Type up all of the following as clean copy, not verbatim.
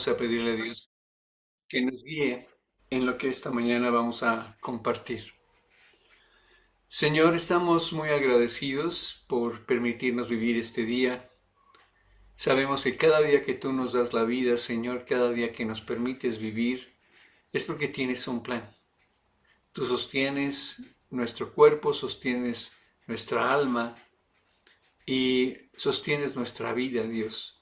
vamos a pedirle a Dios que nos guíe en lo que esta mañana vamos a compartir. Señor, estamos muy agradecidos por permitirnos vivir este día. Sabemos que cada día que tú nos das la vida, Señor, cada día que nos permites vivir, es porque tienes un plan. Tú sostienes nuestro cuerpo, sostienes nuestra alma y sostienes nuestra vida, Dios.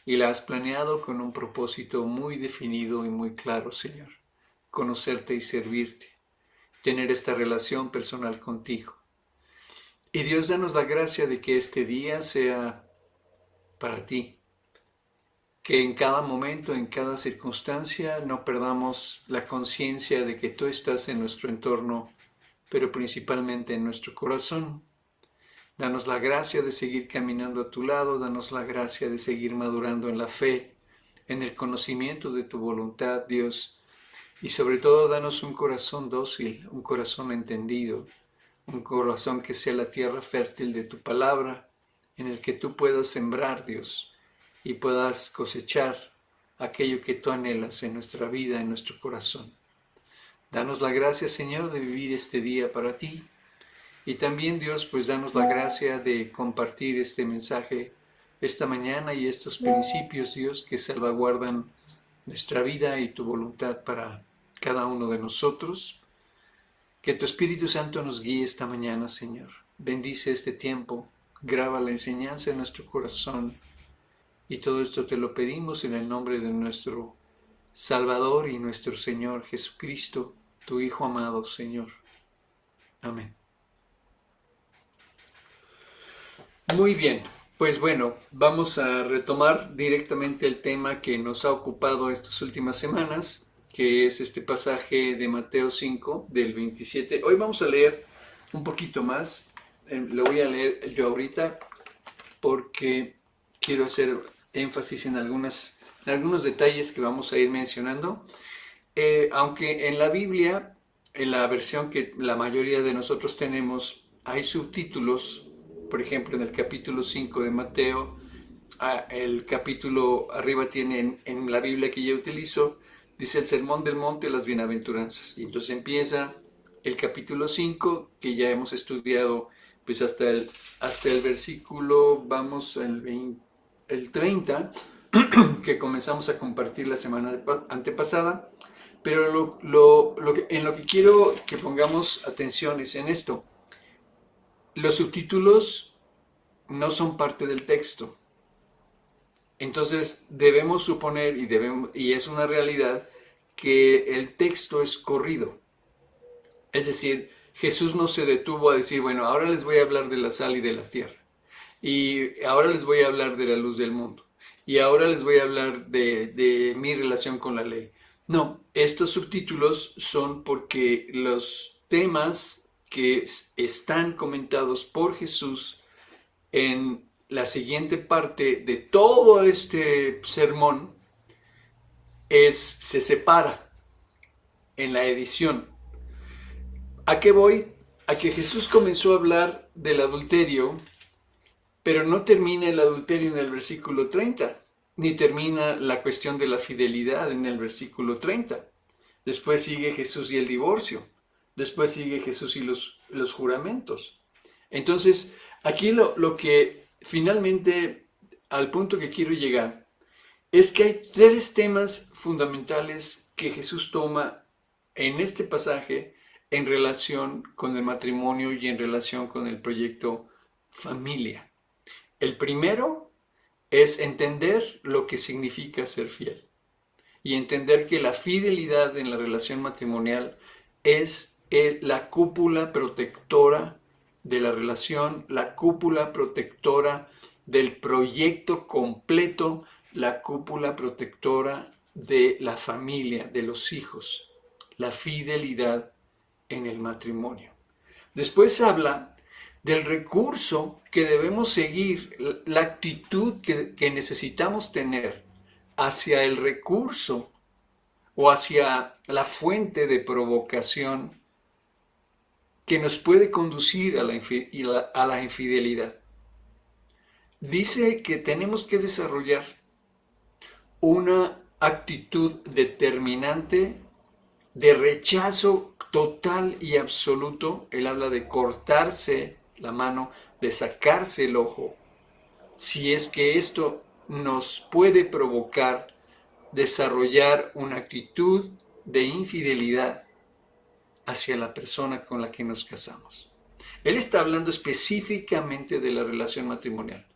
Y la has planeado con un propósito muy definido y muy claro, Señor. Conocerte y servirte, tener esta relación personal contigo. Y Dios, danos la gracia de que este día sea para ti, que en cada momento, en cada circunstancia, no perdamos la conciencia de que tú estás en nuestro entorno, pero principalmente en nuestro corazón. Danos la gracia de seguir caminando a tu lado, danos la gracia de seguir madurando en la fe, en el conocimiento de tu voluntad, Dios, y sobre todo danos un corazón dócil, un corazón entendido, un corazón que sea la tierra fértil de tu palabra, en el que tú puedas sembrar, Dios, y puedas cosechar aquello que tú anhelas en nuestra vida, en nuestro corazón. Danos la gracia, Señor, de vivir este día para ti. Y también, Dios, pues danos la gracia de compartir este mensaje esta mañana y estos principios, Dios, que salvaguardan nuestra vida y tu voluntad para cada uno de nosotros. Que tu Espíritu Santo nos guíe esta mañana, Señor. Bendice este tiempo, graba la enseñanza en nuestro corazón. Y todo esto te lo pedimos en el nombre de nuestro Salvador y nuestro Señor Jesucristo, tu Hijo amado, Señor. Amén. Muy bien, pues bueno, vamos a retomar directamente el tema que nos ha ocupado estas últimas semanas, que es este pasaje de Mateo 5, del 27. Hoy vamos a leer un poquito más, lo voy a leer yo ahorita porque quiero hacer énfasis en algunos detalles que vamos a ir mencionando. Aunque en la Biblia, en la versión que la mayoría de nosotros tenemos, hay subtítulos. Por ejemplo, en el capítulo 5 de Mateo, el capítulo arriba tiene en la Biblia que yo utilizo, dice el Sermón del Monte, las Bienaventuranzas. Y entonces empieza el capítulo 5, que ya hemos estudiado pues hasta el versículo, vamos, el 30, que comenzamos a compartir la semana antepasada. Pero en lo que quiero que pongamos atención es en esto. Los subtítulos no son parte del texto. Entonces debemos suponer, y es una realidad, que el texto es corrido. Es decir, Jesús no se detuvo a decir, bueno, ahora les voy a hablar de la sal y de la tierra. Y ahora les voy a hablar de la luz del mundo. Y ahora les voy a hablar de mi relación con la ley. No, estos subtítulos son porque los temas que están comentados por Jesús en la siguiente parte de todo este sermón se separa en la edición. ¿A qué voy? A que Jesús comenzó a hablar del adulterio, pero no termina el adulterio en el versículo 30, ni termina la cuestión de la fidelidad en el versículo 30. Después sigue Jesús y el divorcio. Después sigue Jesús y los juramentos. Entonces, aquí lo que finalmente, al punto que quiero llegar, es que hay tres temas fundamentales que Jesús toma en este pasaje en relación con el matrimonio y en relación con el proyecto familia. El primero es entender lo que significa ser fiel y entender que la fidelidad en la relación matrimonial es la cúpula protectora de la relación, la cúpula protectora del proyecto completo, la cúpula protectora de la familia, de los hijos, la fidelidad en el matrimonio. Después habla del recurso que debemos seguir, la actitud que necesitamos tener hacia el recurso o hacia la fuente de provocación que nos puede conducir a la infidelidad. Dice que tenemos que desarrollar una actitud determinante de rechazo total y absoluto. Él habla de cortarse la mano, de sacarse el ojo, si es que esto nos puede provocar desarrollar una actitud de infidelidad hacia la persona con la que nos casamos. Él está hablando específicamente de la relación matrimonial.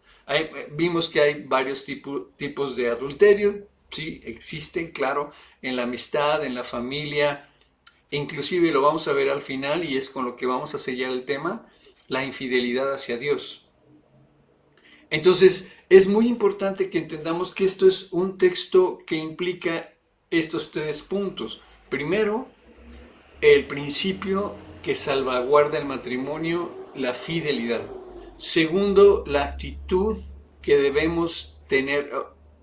Vimos que hay varios tipos de adulterio, sí, existen, claro, en la amistad, en la familia, inclusive lo vamos a ver al final y es con lo que vamos a sellar el tema, la infidelidad hacia Dios. Entonces, es muy importante que entendamos que esto es un texto que implica estos tres puntos. Primero, el principio que salvaguarda el matrimonio, la fidelidad. Segundo, la actitud que debemos tener.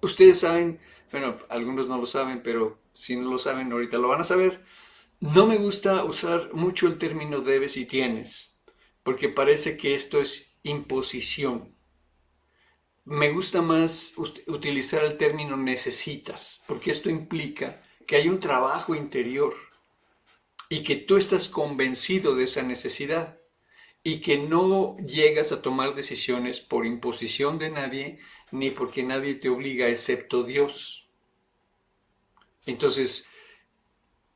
Ustedes saben, bueno, algunos no lo saben, pero si no lo saben, ahorita lo van a saber. No me gusta usar mucho el término debes y tienes, porque parece que esto es imposición. Me gusta más utilizar el término necesitas, porque esto implica que hay un trabajo interior y que tú estás convencido de esa necesidad y que no llegas a tomar decisiones por imposición de nadie ni porque nadie te obliga excepto Dios. Entonces,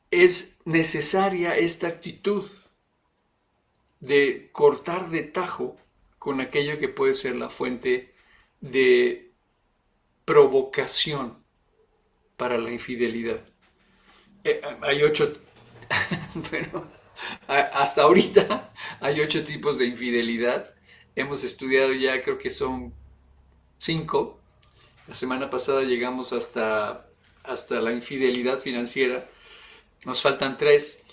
es necesaria esta actitud de cortar de tajo con aquello que puede ser la fuente de provocación para la infidelidad. Hay 8, bueno, hasta ahorita hay 8 tipos de infidelidad. Hemos estudiado ya, creo que son 5. La semana pasada llegamos hasta la infidelidad financiera. Nos faltan 3.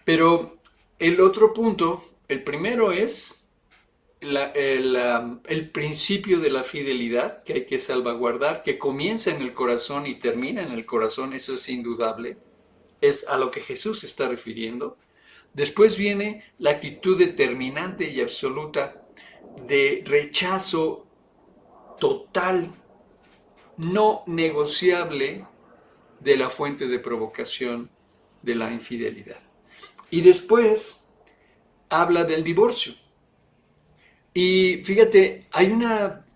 Pero el otro punto, el primero es el principio de la fidelidad que hay que salvaguardar, que comienza en el corazón y termina en el corazón, eso es indudable. Es a lo que Jesús se está refiriendo. Después viene la actitud determinante y absoluta de rechazo total, no negociable de la fuente de provocación de la infidelidad. Y después habla del divorcio. Y fíjate, hay una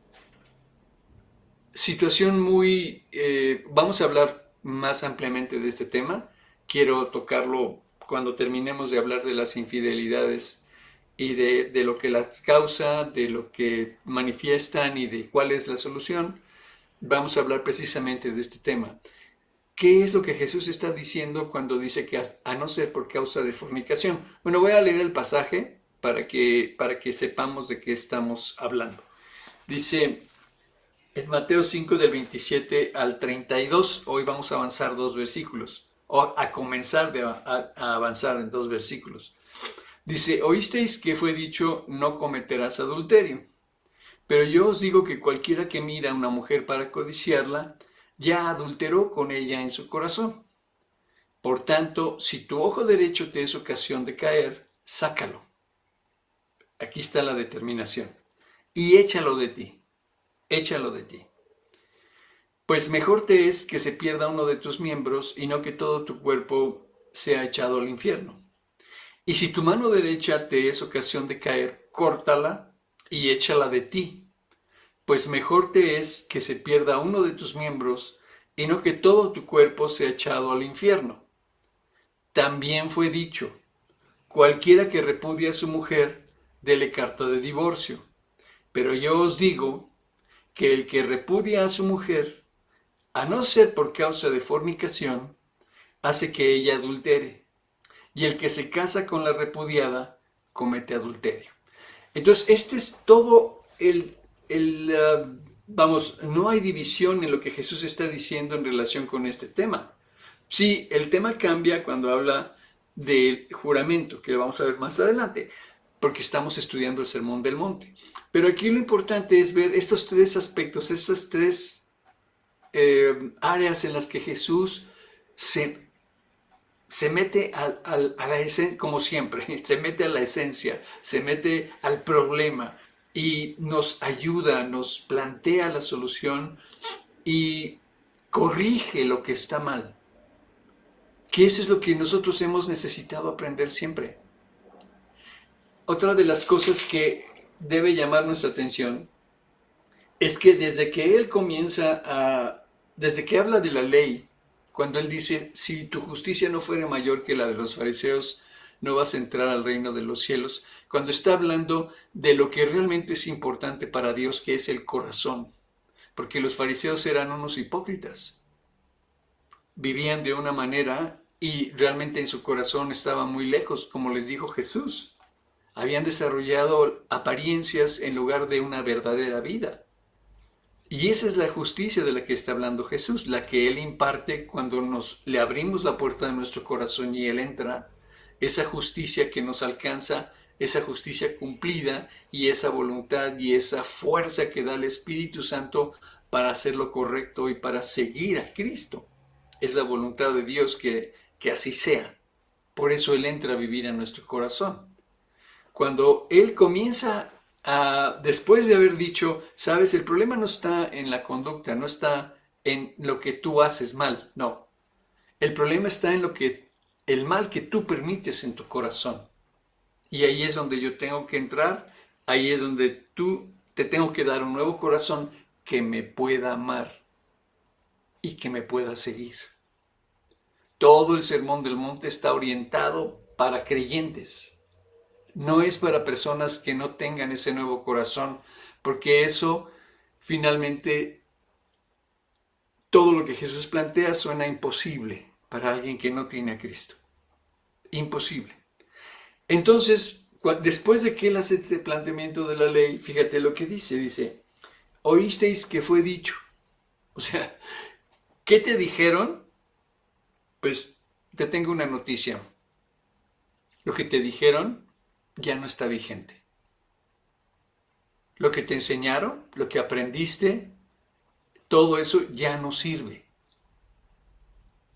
situación vamos a hablar más ampliamente de este tema. Quiero tocarlo cuando terminemos de hablar de las infidelidades y de lo que las causa, de lo que manifiestan y de cuál es la solución. Vamos a hablar precisamente de este tema. ¿Qué es lo que Jesús está diciendo cuando dice que a no ser por causa de fornicación? Bueno, voy a leer el pasaje para que sepamos de qué estamos hablando. Dice en Mateo 5 del 27 al 32, hoy vamos a avanzar 2 versículos, o a comenzar a avanzar en 2 versículos. Dice, oísteis que fue dicho, no cometerás adulterio. Pero yo os digo que cualquiera que mira a una mujer para codiciarla, ya adulteró con ella en su corazón. Por tanto, si tu ojo derecho te es ocasión de caer, sácalo. Aquí está la determinación. Y échalo de ti. Échalo de ti. Pues mejor te es que se pierda uno de tus miembros y no que todo tu cuerpo sea echado al infierno. Y si tu mano derecha te es ocasión de caer, córtala y échala de ti. Pues mejor te es que se pierda uno de tus miembros y no que todo tu cuerpo sea echado al infierno. También fue dicho, cualquiera que repudie a su mujer, dele carta de divorcio. Pero yo os digo que el que repudia a su mujer, a no ser por causa de fornicación, hace que ella adultere. Y el que se casa con la repudiada, comete adulterio. Entonces, este es todo vamos, no hay división en lo que Jesús está diciendo en relación con este tema. Sí, el tema cambia cuando habla del juramento, que lo vamos a ver más adelante, porque estamos estudiando el Sermón del Monte. Pero aquí lo importante es ver estos 3 aspectos, estas 3 áreas en las que Jesús se mete a la esencia, como siempre, se mete a la esencia, se mete al problema y nos ayuda, nos plantea la solución y corrige lo que está mal. Que eso es lo que nosotros hemos necesitado aprender siempre. Otra de las cosas que debe llamar nuestra atención es que desde que habla de la ley, cuando él dice, si tu justicia no fuera mayor que la de los fariseos, no vas a entrar al reino de los cielos, cuando está hablando de lo que realmente es importante para Dios, que es el corazón, porque los fariseos eran unos hipócritas, vivían de una manera y realmente en su corazón estaban muy lejos, como les dijo Jesús. Habían desarrollado apariencias en lugar de una verdadera vida. Y esa es la justicia de la que está hablando Jesús, la que Él imparte cuando le abrimos la puerta de nuestro corazón y Él entra, esa justicia que nos alcanza, esa justicia cumplida y esa voluntad y esa fuerza que da el Espíritu Santo para hacer lo correcto y para seguir a Cristo. Es la voluntad de Dios que así sea. Por eso Él entra a vivir en nuestro corazón. Cuando Él comienza después de haber dicho, sabes, el problema no está en la conducta, no está en lo que tú haces mal, no. El problema está en el mal que tú permites en tu corazón. Y ahí es donde yo tengo que entrar, ahí es donde te tengo que dar un nuevo corazón que me pueda amar y que me pueda seguir. Todo el Sermón del Monte está orientado para creyentes. No es para personas que no tengan ese nuevo corazón, porque eso finalmente, todo lo que Jesús plantea suena imposible para alguien que no tiene a Cristo. Imposible. Entonces, después de que él hace este planteamiento de la ley, fíjate lo que dice, oísteis que fue dicho. O sea, ¿qué te dijeron? Pues te tengo una noticia. Lo que te dijeron ya no está vigente. Lo que te enseñaron, lo que aprendiste, todo eso ya no sirve.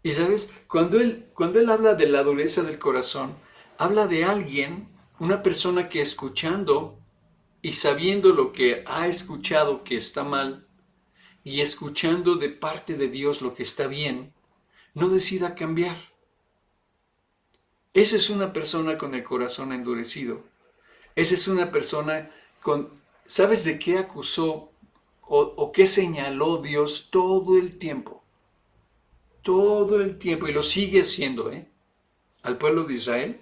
Y sabes, cuando él habla de la dureza del corazón, habla de alguien, una persona que escuchando y sabiendo lo que ha escuchado que está mal, y escuchando de parte de Dios lo que está bien, no decida cambiar. Esa es una persona con el corazón endurecido. Esa es una persona ¿sabes de qué acusó o qué señaló Dios todo el tiempo? Todo el tiempo, y lo sigue haciendo, al pueblo de Israel,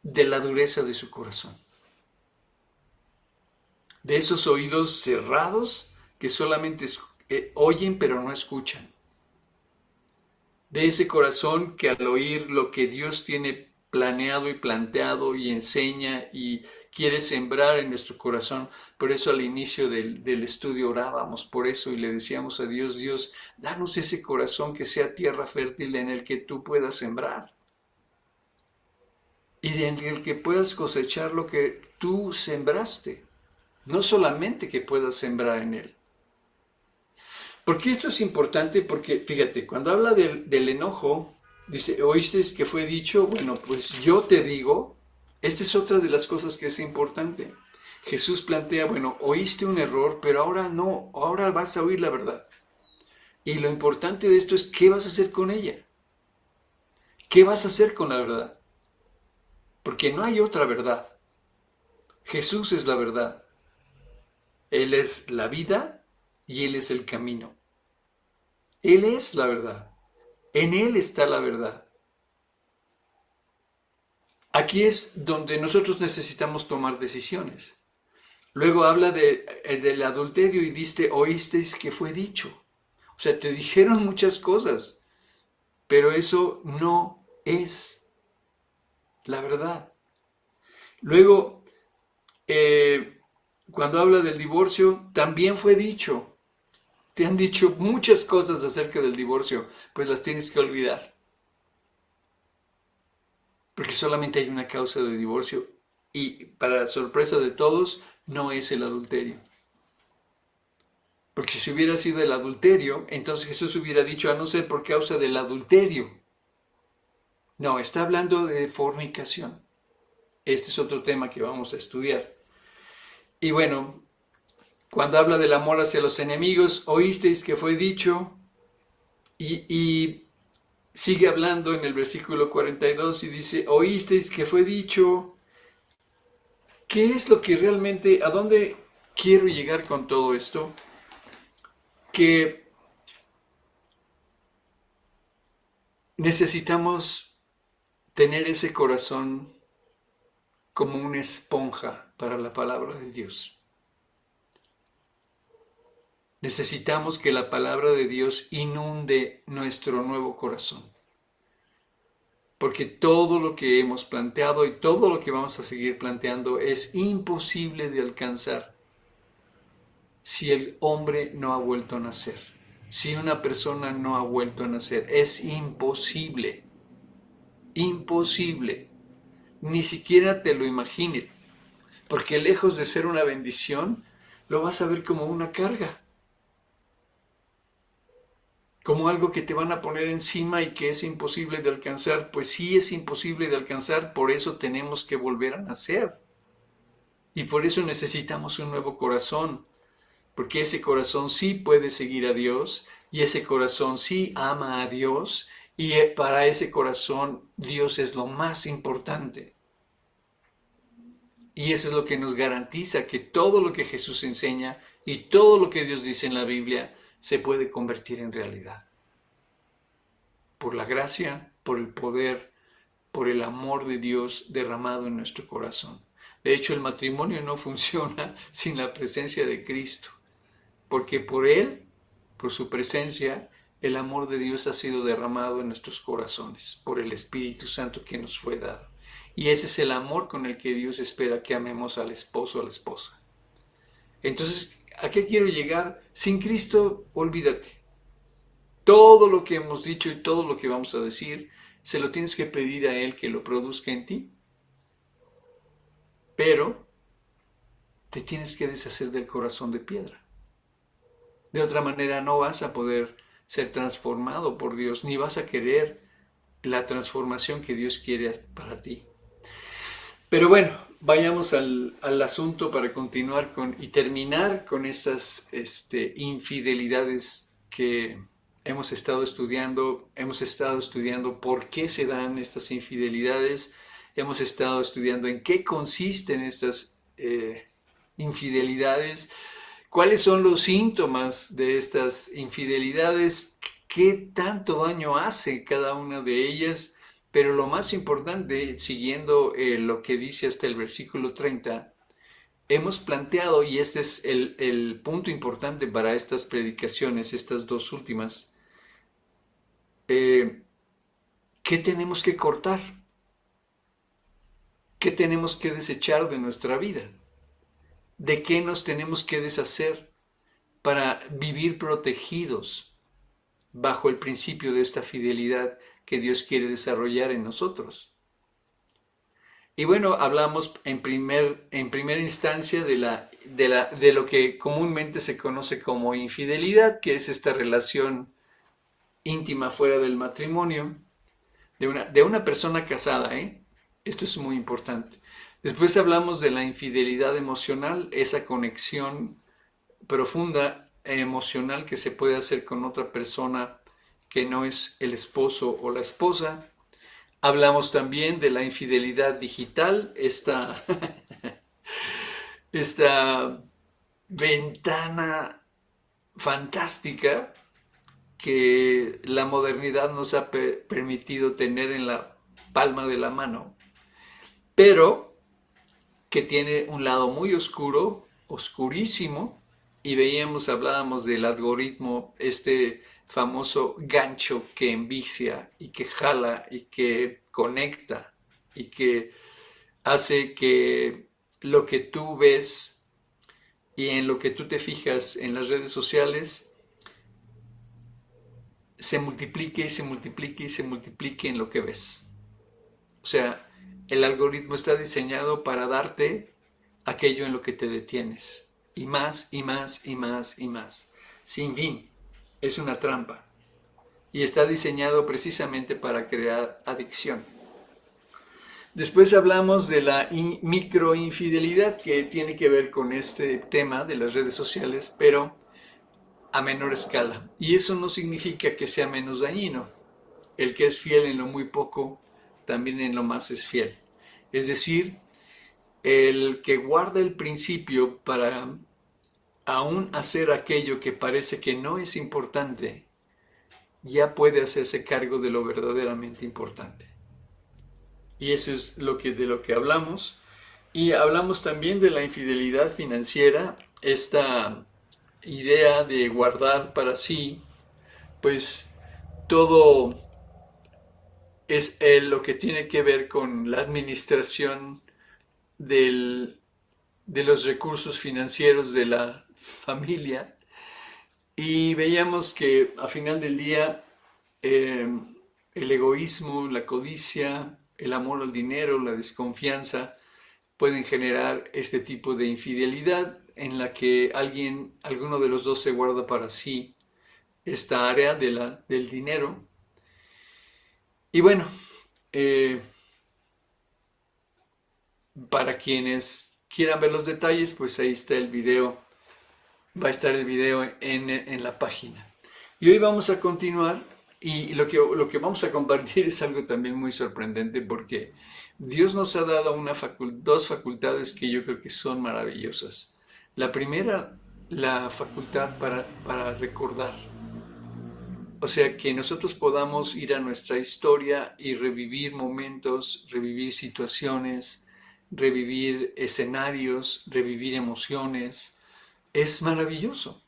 de la dureza de su corazón. De esos oídos cerrados que solamente oyen pero no escuchan. De ese corazón que al oír lo que Dios tiene planeado y planteado y enseña y quiere sembrar en nuestro corazón. Por eso al inicio del estudio orábamos por eso y le decíamos a Dios, Dios, danos ese corazón que sea tierra fértil en el que tú puedas sembrar. Y en el que puedas cosechar lo que tú sembraste. No solamente que puedas sembrar en él. Porque esto es importante porque, fíjate, cuando habla del enojo, dice, ¿oíste que fue dicho? Bueno, pues yo te digo, esta es otra de las cosas que es importante. Jesús plantea, bueno, oíste un error, pero ahora no, ahora vas a oír la verdad. Y lo importante de esto es, ¿qué vas a hacer con ella? ¿Qué vas a hacer con la verdad? Porque no hay otra verdad. Jesús es la verdad. Él es la vida y Él es el camino. Él es la verdad. En Él está la verdad. Aquí es donde nosotros necesitamos tomar decisiones. Luego habla del adulterio y dice, oísteis que fue dicho. O sea, te dijeron muchas cosas, pero eso no es la verdad. Luego, cuando habla del divorcio, también fue dicho. Te han dicho muchas cosas acerca del divorcio, pues las tienes que olvidar. Porque solamente hay una causa de divorcio y para sorpresa de todos, no es el adulterio. Porque si hubiera sido el adulterio, entonces Jesús hubiera dicho, a no ser por causa del adulterio. No, está hablando de fornicación. Este es otro tema que vamos a estudiar. Y bueno, cuando habla del amor hacia los enemigos, oísteis que fue dicho, y sigue hablando en el versículo 42 y dice, oísteis que fue dicho. ¿Qué es lo que realmente, a dónde quiero llegar con todo esto? Que necesitamos tener ese corazón como una esponja para la palabra de Dios. Necesitamos que la palabra de Dios inunde nuestro nuevo corazón. Porque todo lo que hemos planteado y todo lo que vamos a seguir planteando es imposible de alcanzar si el hombre no ha vuelto a nacer. Si una persona no ha vuelto a nacer, es imposible. Imposible. Ni siquiera te lo imagines. Porque lejos de ser una bendición, lo vas a ver como una carga. Como algo que te van a poner encima y que es imposible de alcanzar. Pues sí es imposible de alcanzar, por eso tenemos que volver a nacer. Y por eso necesitamos un nuevo corazón, porque ese corazón sí puede seguir a Dios y ese corazón sí ama a Dios y para ese corazón Dios es lo más importante. Y eso es lo que nos garantiza que todo lo que Jesús enseña y todo lo que Dios dice en la Biblia se puede convertir en realidad. Por la gracia, por el poder, por el amor de Dios derramado en nuestro corazón. De hecho, el matrimonio no funciona sin la presencia de Cristo, porque por Él, por su presencia, el amor de Dios ha sido derramado en nuestros corazones, por el Espíritu Santo que nos fue dado. Y ese es el amor con el que Dios espera que amemos al esposo o a la esposa. Entonces, ¿a qué quiero llegar? Sin Cristo, olvídate. Todo lo que hemos dicho y todo lo que vamos a decir, se lo tienes que pedir a Él que lo produzca en ti. Pero te tienes que deshacer del corazón de piedra. De otra manera no vas a poder ser transformado por Dios, ni vas a querer la transformación que Dios quiere para ti. Pero bueno, vayamos al asunto para continuar y terminar con estas infidelidades que hemos estado estudiando. Hemos estado estudiando por qué se dan estas infidelidades. Hemos estado estudiando en qué consisten estas infidelidades. ¿Cuáles son los síntomas de estas infidelidades? ¿Qué tanto daño hace cada una de ellas? Pero lo más importante, siguiendo lo que dice hasta el versículo 30, hemos planteado, y este es el punto importante para estas predicaciones, estas dos últimas, ¿qué tenemos que cortar? ¿Qué tenemos que desechar de nuestra vida? ¿De qué nos tenemos que deshacer para vivir protegidos bajo el principio de esta fidelidad que Dios quiere desarrollar en nosotros? Y bueno, hablamos en primera instancia de lo que comúnmente se conoce como infidelidad, que es esta relación íntima fuera del matrimonio de una persona casada, ¿eh? Esto es muy importante. Después hablamos de la infidelidad emocional, esa conexión profunda e emocional que se puede hacer con otra persona que no es el esposo o la esposa. Hablamos también de la infidelidad digital, esta ventana fantástica que la modernidad nos ha permitido tener en la palma de la mano, pero que tiene un lado muy oscuro, oscurísimo, y hablábamos del algoritmo, este famoso gancho que envicia y que jala y que conecta y que hace que lo que tú ves y en lo que tú te fijas en las redes sociales se multiplique y se multiplique y se multiplique en lo que ves. O sea, el algoritmo está diseñado para darte aquello en lo que te detienes. Y más, y más, y más, y más. Sin fin. Es una trampa. Y está diseñado precisamente para crear adicción. Después hablamos de la microinfidelidad, que tiene que ver con este tema de las redes sociales, pero a menor escala. Y eso no significa que sea menos dañino. El que es fiel en lo muy poco, también en lo más es fiel. Es decir, el que guarda el principio para aún hacer aquello que parece que no es importante, ya puede hacerse cargo de lo verdaderamente importante. Y eso es de lo que hablamos. Y hablamos también de la infidelidad financiera, esta idea de guardar para sí, pues todo es lo que tiene que ver con la administración del, de los recursos financieros de la familia. Y veíamos que a final del día eh, el egoísmo, la codicia, el amor al dinero, la desconfianza pueden generar este tipo de infidelidad en la que alguno de los dos se guarda para sí esta área del dinero. Y bueno, eh, para quienes quieran ver los detalles, pues ahí está el video, va a estar el video en la página. Y hoy vamos a continuar y lo que vamos a compartir es algo también muy sorprendente porque Dios nos ha dado dos facultades que yo creo que son maravillosas. La primera, la facultad para recordar. O sea, que nosotros podamos ir a nuestra historia y revivir momentos, revivir situaciones, revivir escenarios, revivir emociones. Es maravilloso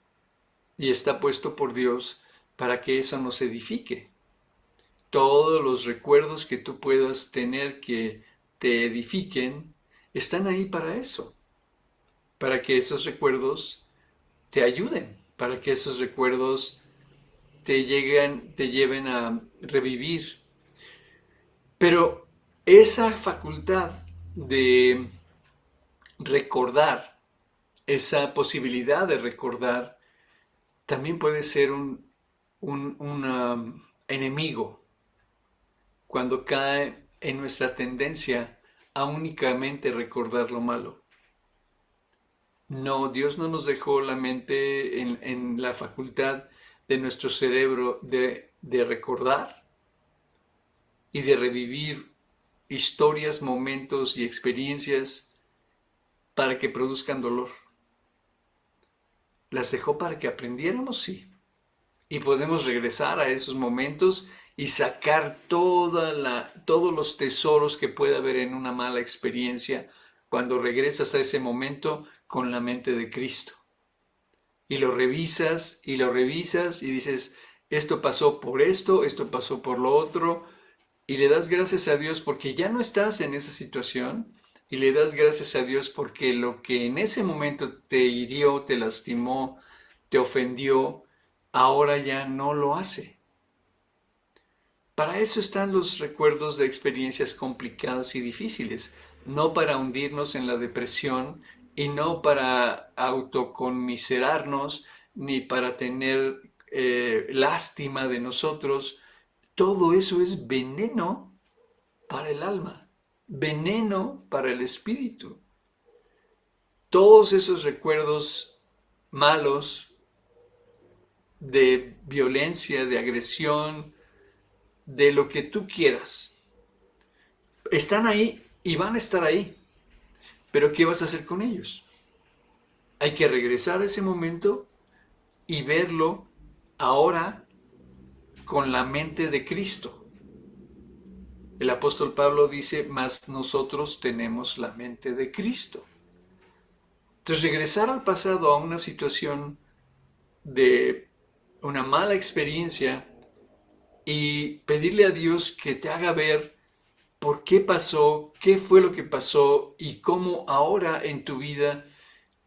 y está puesto por Dios para que eso nos edifique. Todos los recuerdos que tú puedas tener que te edifiquen están ahí para eso, para que esos recuerdos te ayuden, para que esos recuerdos te lleven a revivir. Pero esa facultad de recordar, esa posibilidad de recordar, también puede ser un enemigo cuando cae en nuestra tendencia a únicamente recordar lo malo. No, Dios no nos dejó la mente en la facultad de nuestro cerebro de recordar y de revivir historias, momentos y experiencias para que produzcan dolor. Las dejó para que aprendiéramos, sí. Y podemos regresar a esos momentos y sacar todos los tesoros que puede haber en una mala experiencia cuando regresas a ese momento con la mente de Cristo. Y lo revisas y dices, esto pasó por esto pasó por lo otro, y le das gracias a Dios porque ya no estás en esa situación, y le das gracias a Dios porque lo que en ese momento te hirió, te lastimó, te ofendió, ahora ya no lo hace. Para eso están los recuerdos de experiencias complicadas y difíciles, no para hundirnos en la depresión y no para autoconmiserarnos ni para tener lástima de nosotros. Todo eso es veneno para el alma, veneno para el espíritu. Todos esos recuerdos malos de violencia, de agresión, de lo que tú quieras, están ahí y van a estar ahí. Pero ¿qué vas a hacer con ellos? Hay que regresar a ese momento y verlo ahora con la mente de Cristo. El apóstol Pablo dice, mas nosotros tenemos la mente de Cristo. Entonces regresar al pasado a una situación de una mala experiencia y pedirle a Dios que te haga ver por qué pasó, qué fue lo que pasó y cómo ahora en tu vida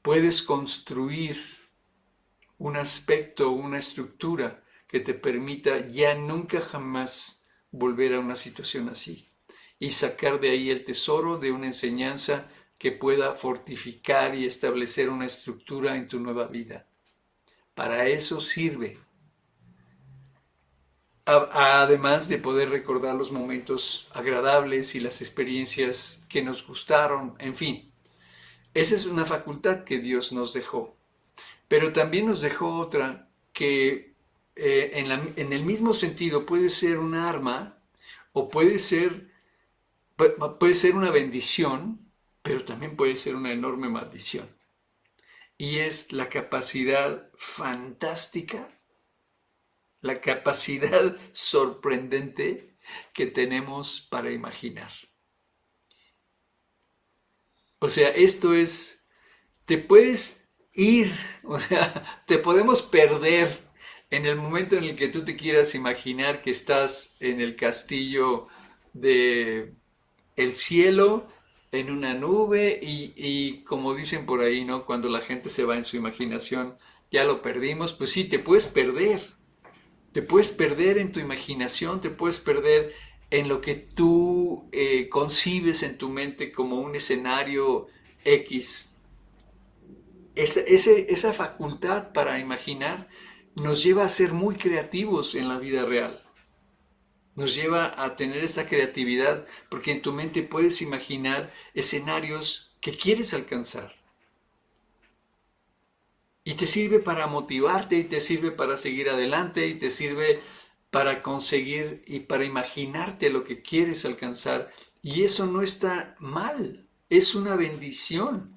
puedes construir un aspecto, una estructura que te permita ya nunca jamás volver a una situación así y sacar de ahí el tesoro de una enseñanza que pueda fortificar y establecer una estructura en tu nueva vida. Para eso sirve. además de poder recordar los momentos agradables y las experiencias que nos gustaron, en fin. Esa es una facultad que Dios nos dejó. Pero también nos dejó otra que en el mismo sentido puede ser un arma o puede ser una bendición, pero también puede ser una enorme maldición. Y es la capacidad fantástica, la capacidad sorprendente que tenemos para imaginar. O sea, esto es, te puedes ir, o sea, te podemos perder en el momento en el que tú te quieras imaginar que estás en el castillo de el cielo, en una nube y como dicen por ahí, ¿no? Cuando la gente se va en su imaginación, ya lo perdimos, pues sí, te puedes perder en tu imaginación, te puedes perder en lo que tú concibes en tu mente como un escenario X. Esa facultad para imaginar nos lleva a ser muy creativos en la vida real. Nos lleva a tener esa creatividad porque en tu mente puedes imaginar escenarios que quieres alcanzar. Y te sirve para motivarte y te sirve para seguir adelante y te sirve para conseguir y para imaginarte lo que quieres alcanzar. Y eso no está mal, es una bendición.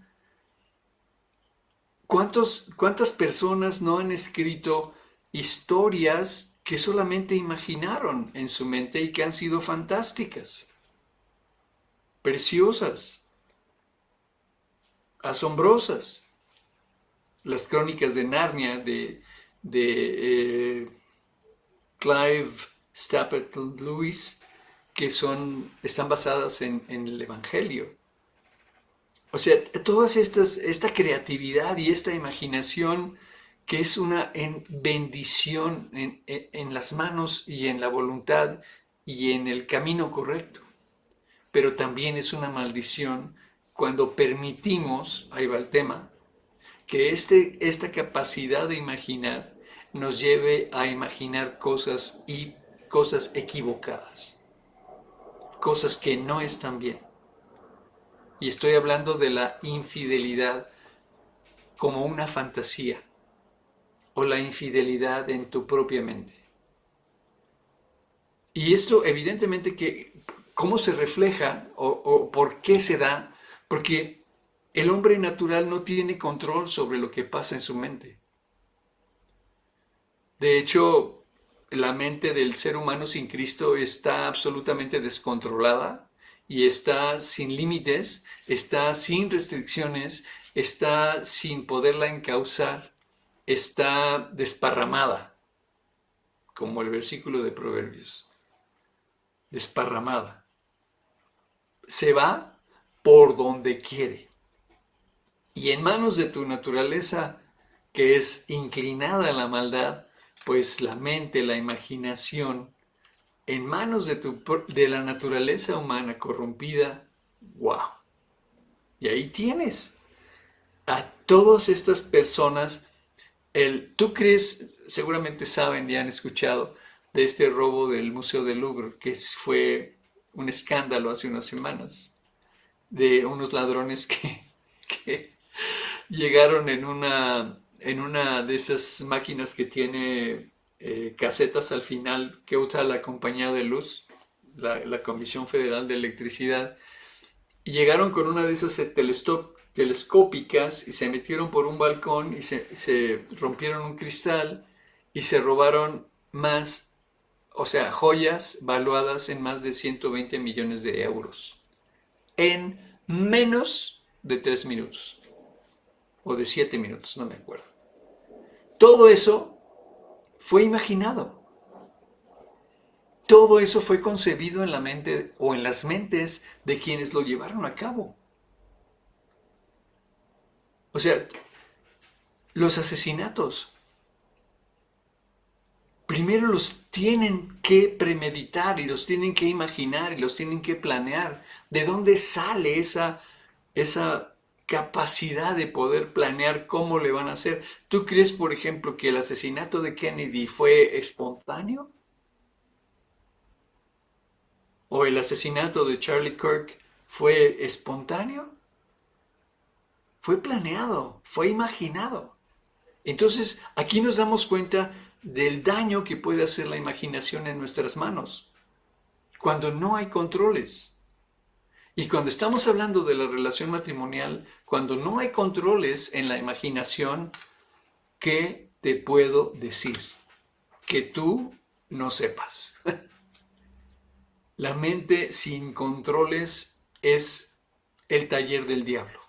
¿Cuántas personas no han escrito historias que solamente imaginaron en su mente y que han sido fantásticas, preciosas, asombrosas? Las crónicas de Narnia de Clive Stapleton Lewis, que están basadas en el Evangelio. O sea, esta creatividad y esta imaginación que es una bendición en las manos y en la voluntad y en el camino correcto. Pero también es una maldición cuando permitimos, ahí va el tema, que esta capacidad de imaginar nos lleve a imaginar cosas equivocadas, cosas que no están bien. Y estoy hablando de la infidelidad como una fantasía o la infidelidad en tu propia mente. Y esto evidentemente cómo se refleja o por qué se da, porque el hombre natural no tiene control sobre lo que pasa en su mente. De hecho, la mente del ser humano sin Cristo está absolutamente descontrolada y está sin límites, está sin restricciones, está sin poderla encauzar, está desparramada, como el versículo de Proverbios, desparramada. Se va por donde quiere. Y en manos de tu naturaleza, que es inclinada a la maldad, pues la mente, la imaginación, en manos de la naturaleza humana corrompida, wow. Y ahí tienes a todas estas personas. Tú crees, seguramente saben y han escuchado de este robo del Museo del Louvre, que fue un escándalo hace unas semanas, de unos ladrones que llegaron en una de esas máquinas que tiene casetas al final que usa la compañía de luz, la Comisión Federal de Electricidad, y llegaron con una de esas telescópicas y se metieron por un balcón y se rompieron un cristal y se robaron más, o sea, joyas valuadas en más de 120 millones de euros en menos de 3 minutos o de 7 minutos, no me acuerdo. Todo eso fue imaginado. Todo eso fue concebido en la mente o en las mentes de quienes lo llevaron a cabo. O sea, los asesinatos primero los tienen que premeditar y los tienen que imaginar y los tienen que planear. ¿De dónde sale esa capacidad de poder planear cómo le van a hacer? ¿Tú crees, por ejemplo, que el asesinato de Kennedy fue espontáneo? o el asesinato de Charlie Kirk fue espontáneo, fue planeado, fue imaginado. Entonces, aquí nos damos cuenta del daño que puede hacer la imaginación en nuestras manos, cuando no hay controles. Y cuando estamos hablando de la relación matrimonial, cuando no hay controles en la imaginación, ¿qué te puedo decir? Que tú no sepas. La mente sin controles es el taller del diablo.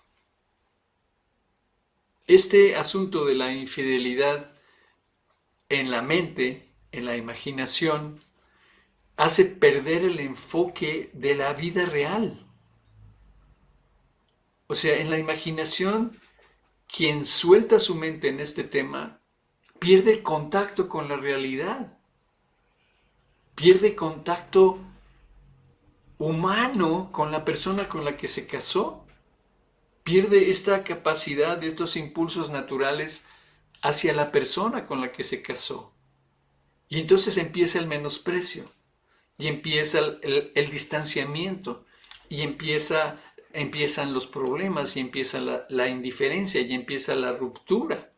Este asunto de la infidelidad en la mente, en la imaginación, hace perder el enfoque de la vida real. O sea, en la imaginación, quien suelta su mente en este tema pierde el contacto con la realidad, pierde contacto humano con la persona con la que se casó, pierde esta capacidad de estos impulsos naturales hacia la persona con la que se casó. Y entonces empieza el menosprecio, y empieza el distanciamiento, y empiezan los problemas, y empieza la indiferencia, y empieza la ruptura.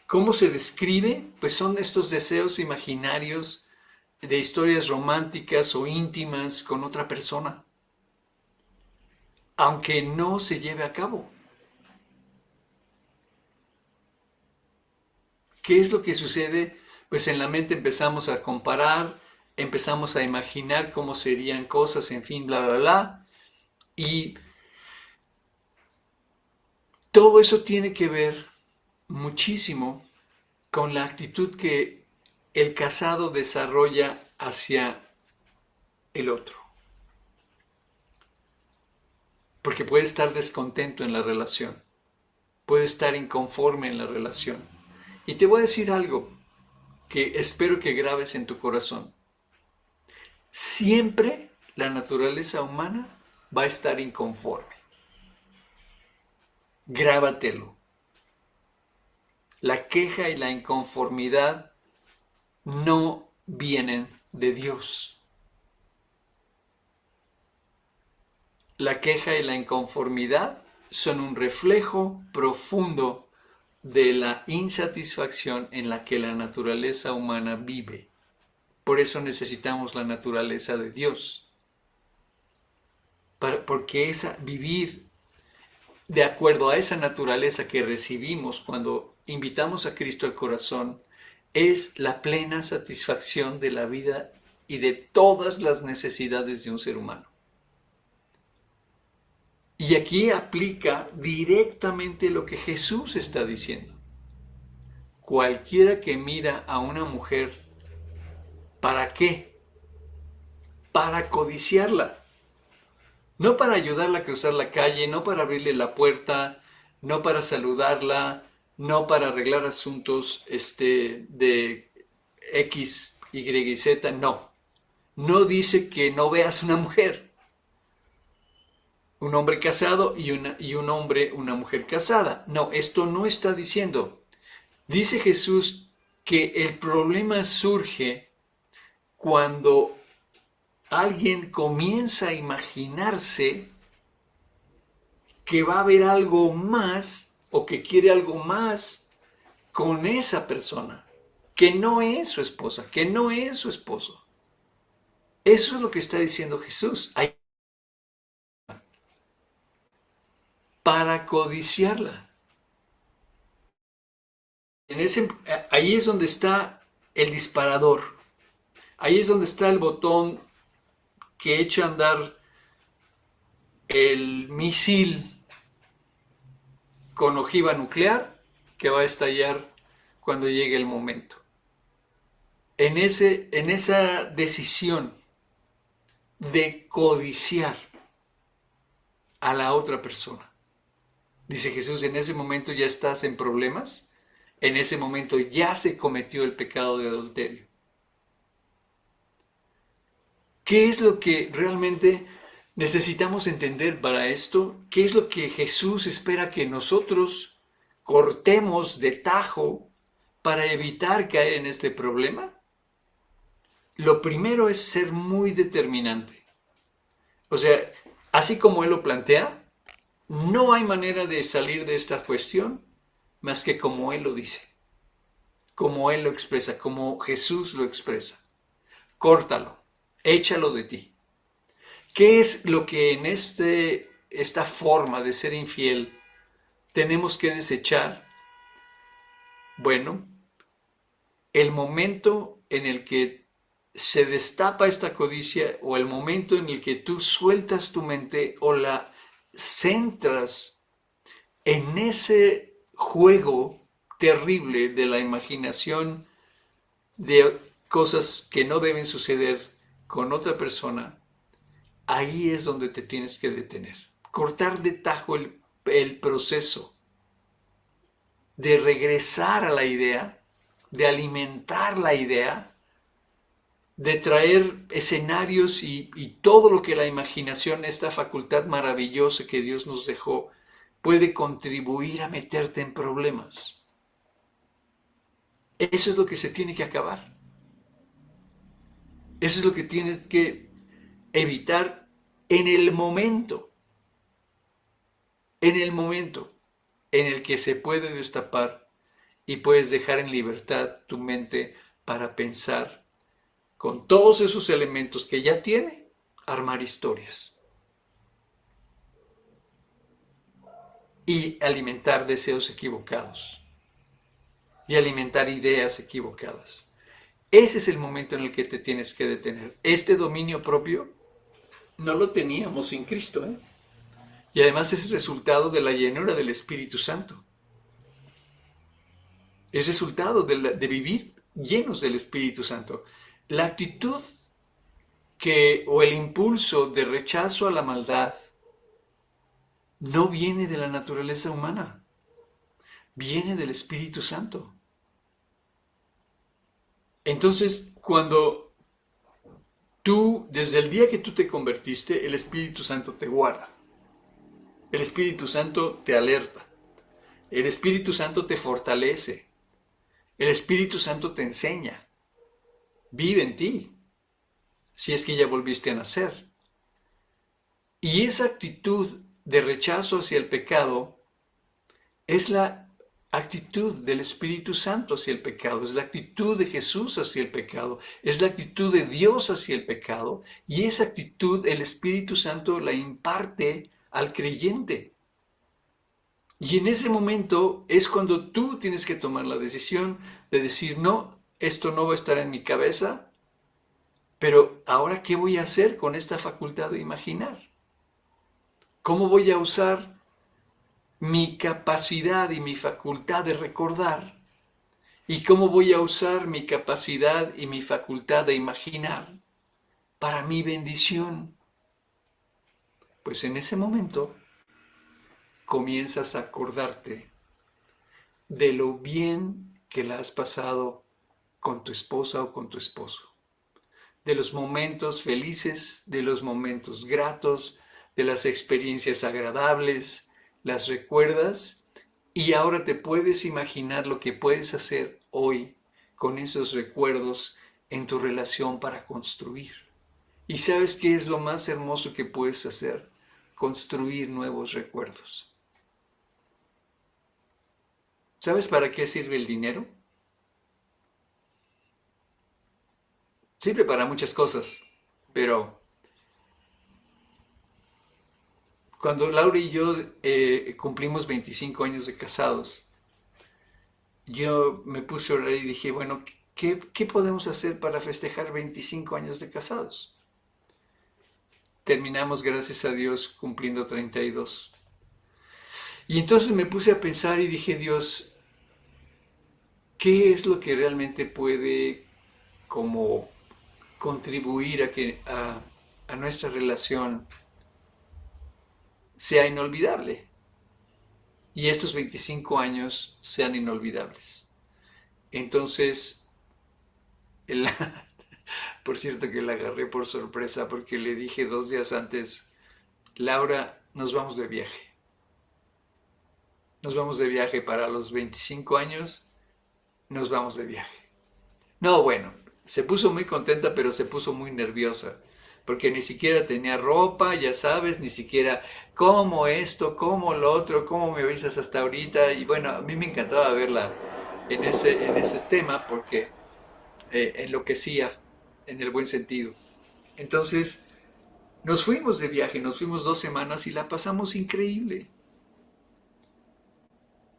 ¿Cómo se describe? Pues son estos deseos imaginarios de historias románticas o íntimas con otra persona, aunque no se lleve a cabo. ¿Qué es lo que sucede? Pues en la mente empezamos a comparar, empezamos a imaginar cómo serían cosas, en fin, bla, bla, bla. Y todo eso tiene que ver muchísimo con la actitud que el casado desarrolla hacia el otro. Porque puede estar descontento en la relación, puede estar inconforme en la relación. Y te voy a decir algo que espero que grabes en tu corazón. Siempre la naturaleza humana va a estar inconforme. Grábatelo. La queja y la inconformidad no vienen de Dios. La queja y la inconformidad son un reflejo profundo de la insatisfacción en la que la naturaleza humana vive. Por eso necesitamos la naturaleza de Dios. Porque vivir de acuerdo a esa naturaleza que recibimos cuando invitamos a Cristo al corazón es la plena satisfacción de la vida y de todas las necesidades de un ser humano. Y aquí aplica directamente lo que Jesús está diciendo. Cualquiera que mira a una mujer, ¿para qué? Para codiciarla. No para ayudarla a cruzar la calle, no para abrirle la puerta, no para saludarla, no para arreglar asuntos de X, Y y Z, no. No dice que no veas una mujer. Un hombre casado y un hombre, una mujer casada. No, esto no está diciendo. Dice Jesús que el problema surge cuando alguien comienza a imaginarse que va a haber algo más o que quiere algo más con esa persona, que no es su esposa, que no es su esposo. Eso es lo que está diciendo Jesús. Para codiciarla. Ahí es donde está el disparador. Ahí es donde está el botón que echa a andar el misil con ojiva nuclear que va a estallar cuando llegue el momento. En esa decisión de codiciar a la otra persona. Dice Jesús, en ese momento ya estás en problemas, en ese momento ya se cometió el pecado de adulterio. ¿Qué es lo que realmente necesitamos entender para esto? ¿Qué es lo que Jesús espera que nosotros cortemos de tajo para evitar caer en este problema? lo primero es ser muy determinante. O sea, así como él lo plantea, no hay manera de salir de esta cuestión más que como él lo dice, como él lo expresa, como Jesús lo expresa. Córtalo, échalo de ti. ¿Qué es lo que en esta forma de ser infiel tenemos que desechar? Bueno, el momento en el que se destapa esta codicia o el momento en el que tú sueltas tu mente o la centras en ese juego terrible de la imaginación de cosas que no deben suceder con otra persona, ahí es donde te tienes que detener. Cortar de tajo el proceso de regresar a la idea, de alimentar la idea, de traer escenarios y todo lo que la imaginación, esta facultad maravillosa que Dios nos dejó, puede contribuir a meterte en problemas. Eso es lo que se tiene que acabar. Eso es lo que tienes que evitar en el momento en el que se puede destapar y puedes dejar en libertad tu mente para pensar con todos esos elementos que ya tiene, armar historias y alimentar deseos equivocados y alimentar ideas equivocadas. Ese es el momento en el que te tienes que detener. Este dominio propio no lo teníamos sin Cristo, ¿eh? Y además es resultado de la llenura del Espíritu Santo. Es resultado de vivir llenos del Espíritu Santo. La actitud o el impulso de rechazo a la maldad no viene de la naturaleza humana, viene del Espíritu Santo. Entonces, cuando tú, desde el día que tú te convertiste, el Espíritu Santo te guarda. El Espíritu Santo te alerta. El Espíritu Santo te fortalece. El Espíritu Santo te enseña. Vive en ti, si es que ya volviste a nacer. Y esa actitud de rechazo hacia el pecado es la actitud del Espíritu Santo hacia el pecado, es la actitud de Jesús hacia el pecado, es la actitud de Dios hacia el pecado, y esa actitud el Espíritu Santo la imparte al creyente. Y en ese momento es cuando tú tienes que tomar la decisión de decir, no, esto no va a estar en mi cabeza, pero ahora, ¿qué voy a hacer con esta facultad de imaginar? ¿Cómo voy a usar mi capacidad y mi facultad de recordar? ¿Y cómo voy a usar mi capacidad y mi facultad de imaginar para mi bendición? Pues en ese momento comienzas a acordarte de lo bien que la has pasado con tu esposa o con tu esposo, de los momentos felices, de los momentos gratos, de las experiencias agradables, las recuerdas y ahora te puedes imaginar lo que puedes hacer hoy con esos recuerdos en tu relación para construir. ¿Y sabes qué es lo más hermoso que puedes hacer? Construir nuevos recuerdos. ¿Sabes para qué sirve el dinero? Sirve para muchas cosas, pero cuando Laura y yo cumplimos 25 años de casados, yo me puse a orar y dije, bueno, ¿qué podemos hacer para festejar 25 años de casados? Terminamos, gracias a Dios, cumpliendo 32. Y entonces me puse a pensar y dije, Dios, ¿qué es lo que realmente puede como contribuir a nuestra relación sea inolvidable? Y estos 25 años sean inolvidables. Entonces, el, por cierto que la agarré por sorpresa porque le dije 2 días antes, Laura, nos vamos de viaje. Nos vamos de viaje para los 25 años, nos vamos de viaje. No, bueno, Se puso muy contenta, pero se puso muy nerviosa, porque ni siquiera tenía ropa, ya sabes, ni siquiera cómo esto, cómo lo otro, cómo me avisas hasta ahorita. Y bueno, a mí me encantaba verla en ese tema porque enloquecía en el buen sentido. Entonces, nos fuimos de viaje, nos fuimos 2 semanas y la pasamos increíble.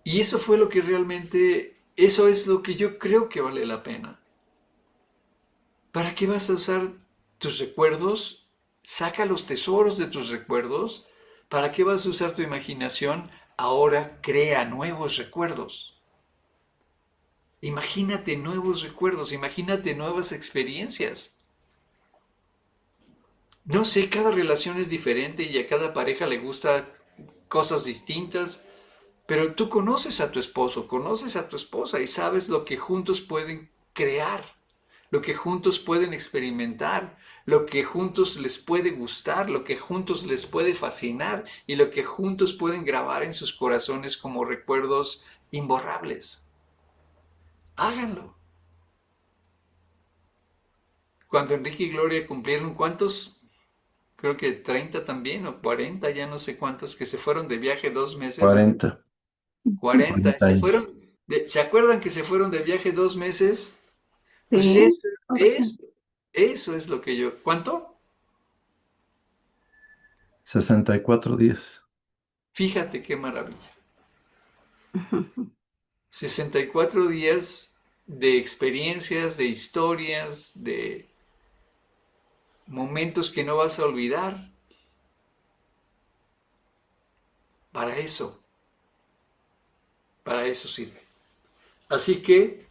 Y eso fue lo que realmente, eso es lo que yo creo que vale la pena. ¿Para qué vas a usar tus recuerdos? Saca los tesoros de tus recuerdos. ¿Para qué vas a usar tu imaginación? Ahora crea nuevos recuerdos. Imagínate nuevos recuerdos, imagínate nuevas experiencias. No sé, cada relación es diferente y a cada pareja le gusta cosas distintas, pero tú conoces a tu esposo, conoces a tu esposa y sabes lo que juntos pueden crear, lo que juntos pueden experimentar, lo que juntos les puede gustar, lo que juntos les puede fascinar y lo que juntos pueden grabar en sus corazones como recuerdos imborrables. Háganlo. Cuando Enrique y Gloria cumplieron, ¿cuántos? Creo que 30 también, o 40, ya no sé cuántos, que se fueron de viaje 2 meses. 40, 40, 40 se años. fueron, ¿se acuerdan que se fueron de viaje 2 meses? Pues Sí, correcto. eso es lo que yo. ¿Cuánto? 64 días. Fíjate qué maravilla. 64 días de experiencias, de historias, de momentos que no vas a olvidar. Para para eso sirve. Así que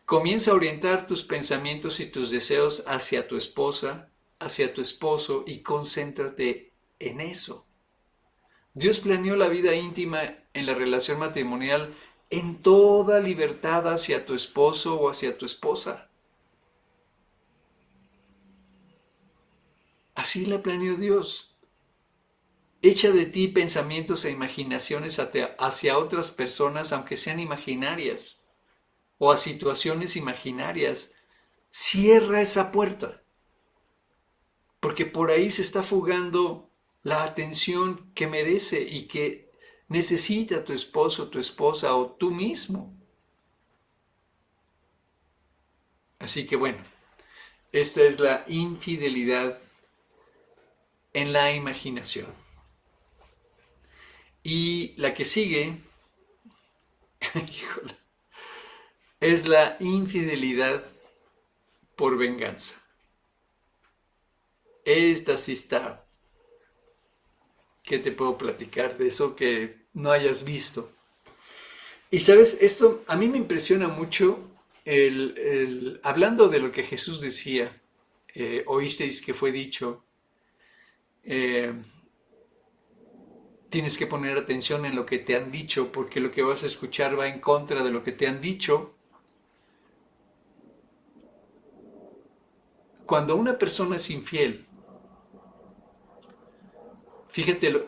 comienza a orientar tus pensamientos y tus deseos hacia tu esposa, hacia tu esposo y concéntrate en eso. Dios planeó la vida íntima en la relación matrimonial en toda libertad hacia tu esposo o hacia tu esposa. Así la planeó Dios. Echa de ti pensamientos e imaginaciones hacia otras personas, aunque sean imaginarias, o a situaciones imaginarias. Cierra esa puerta, porque por ahí se está fugando la atención que merece y que necesita tu esposo, tu esposa o tú mismo. Así que bueno, esta es la infidelidad en la imaginación. Y la que sigue, híjole, es la infidelidad por venganza. Esta sí está. ¿Qué te puedo platicar de eso que no hayas visto? Y sabes, esto a mí me impresiona mucho hablando de lo que Jesús decía, oísteis que fue dicho, eh, tienes que poner atención en lo que te han dicho, porque lo que vas a escuchar va en contra de lo que te han dicho. Cuando una persona es infiel, fíjate,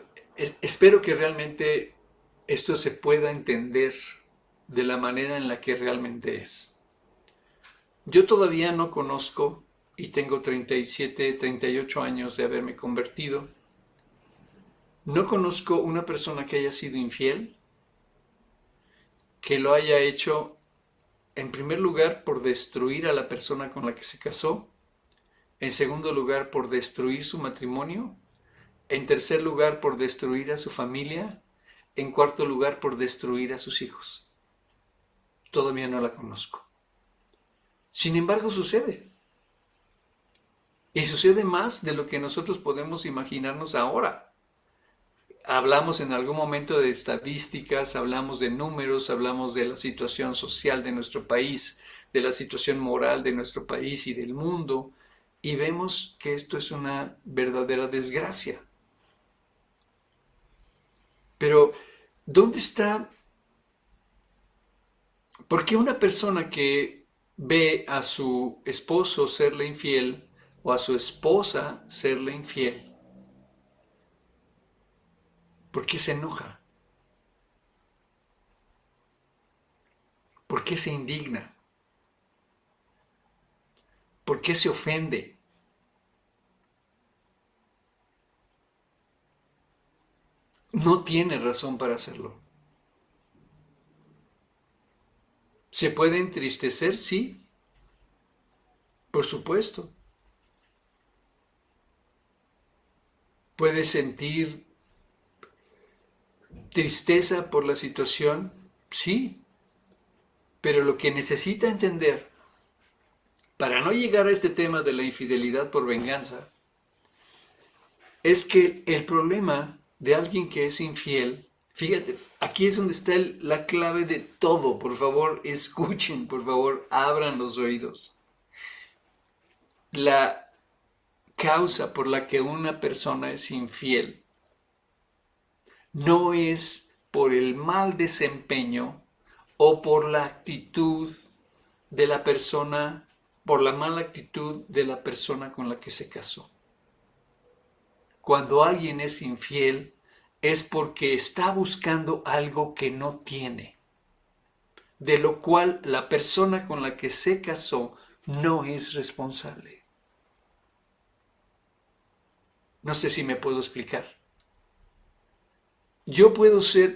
espero que realmente esto se pueda entender de la manera en la que realmente es. Yo todavía no conozco, y tengo 37, 38 años de haberme convertido, no conozco una persona que haya sido infiel, que lo haya hecho en primer lugar por destruir a la persona con la que se casó, en segundo lugar por destruir su matrimonio, en tercer lugar por destruir a su familia, en cuarto lugar por destruir a sus hijos. Todavía no la conozco. Sin embargo, sucede. Y sucede más de lo que nosotros podemos imaginarnos ahora. Hablamos en algún momento de estadísticas, hablamos de números, hablamos de la situación social de nuestro país, de la situación moral de nuestro país y del mundo, y vemos que esto es una verdadera desgracia. Pero, ¿dónde está? ¿Por qué una persona que ve a su esposo serle infiel o a su esposa serle infiel, por qué se enoja? ¿Por qué se indigna? ¿Por qué se ofende? No tiene razón para hacerlo. ¿Se puede entristecer? Sí, por supuesto. ¿Puede sentir tristeza por la situación? Sí, pero lo que necesita entender para no llegar a este tema de la infidelidad por venganza es que el problema de alguien que es infiel, fíjate, aquí es donde está la clave de todo. Por favor, escuchen, por favor, abran los oídos. La causa por la que una persona es infiel no es por el mal desempeño o por la actitud de la persona, por la mala actitud de la persona con la que se casó. Cuando alguien es infiel es porque está buscando algo que no tiene, de lo cual la persona con la que se casó no es responsable. No sé si me puedo explicar.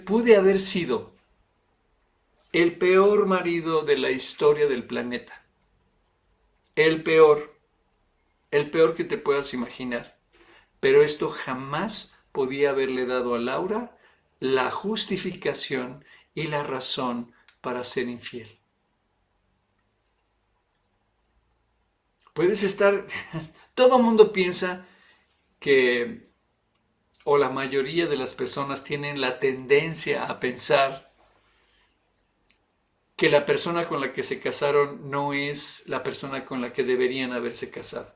Pude haber sido el peor marido de la historia del planeta. El peor que te puedas imaginar. Pero esto jamás podía haberle dado a Laura la justificación y la razón para ser infiel. Puedes estar, todo el mundo piensa que, o la mayoría de las personas tienen la tendencia a pensar que la persona con la que se casaron no es la persona con la que deberían haberse casado.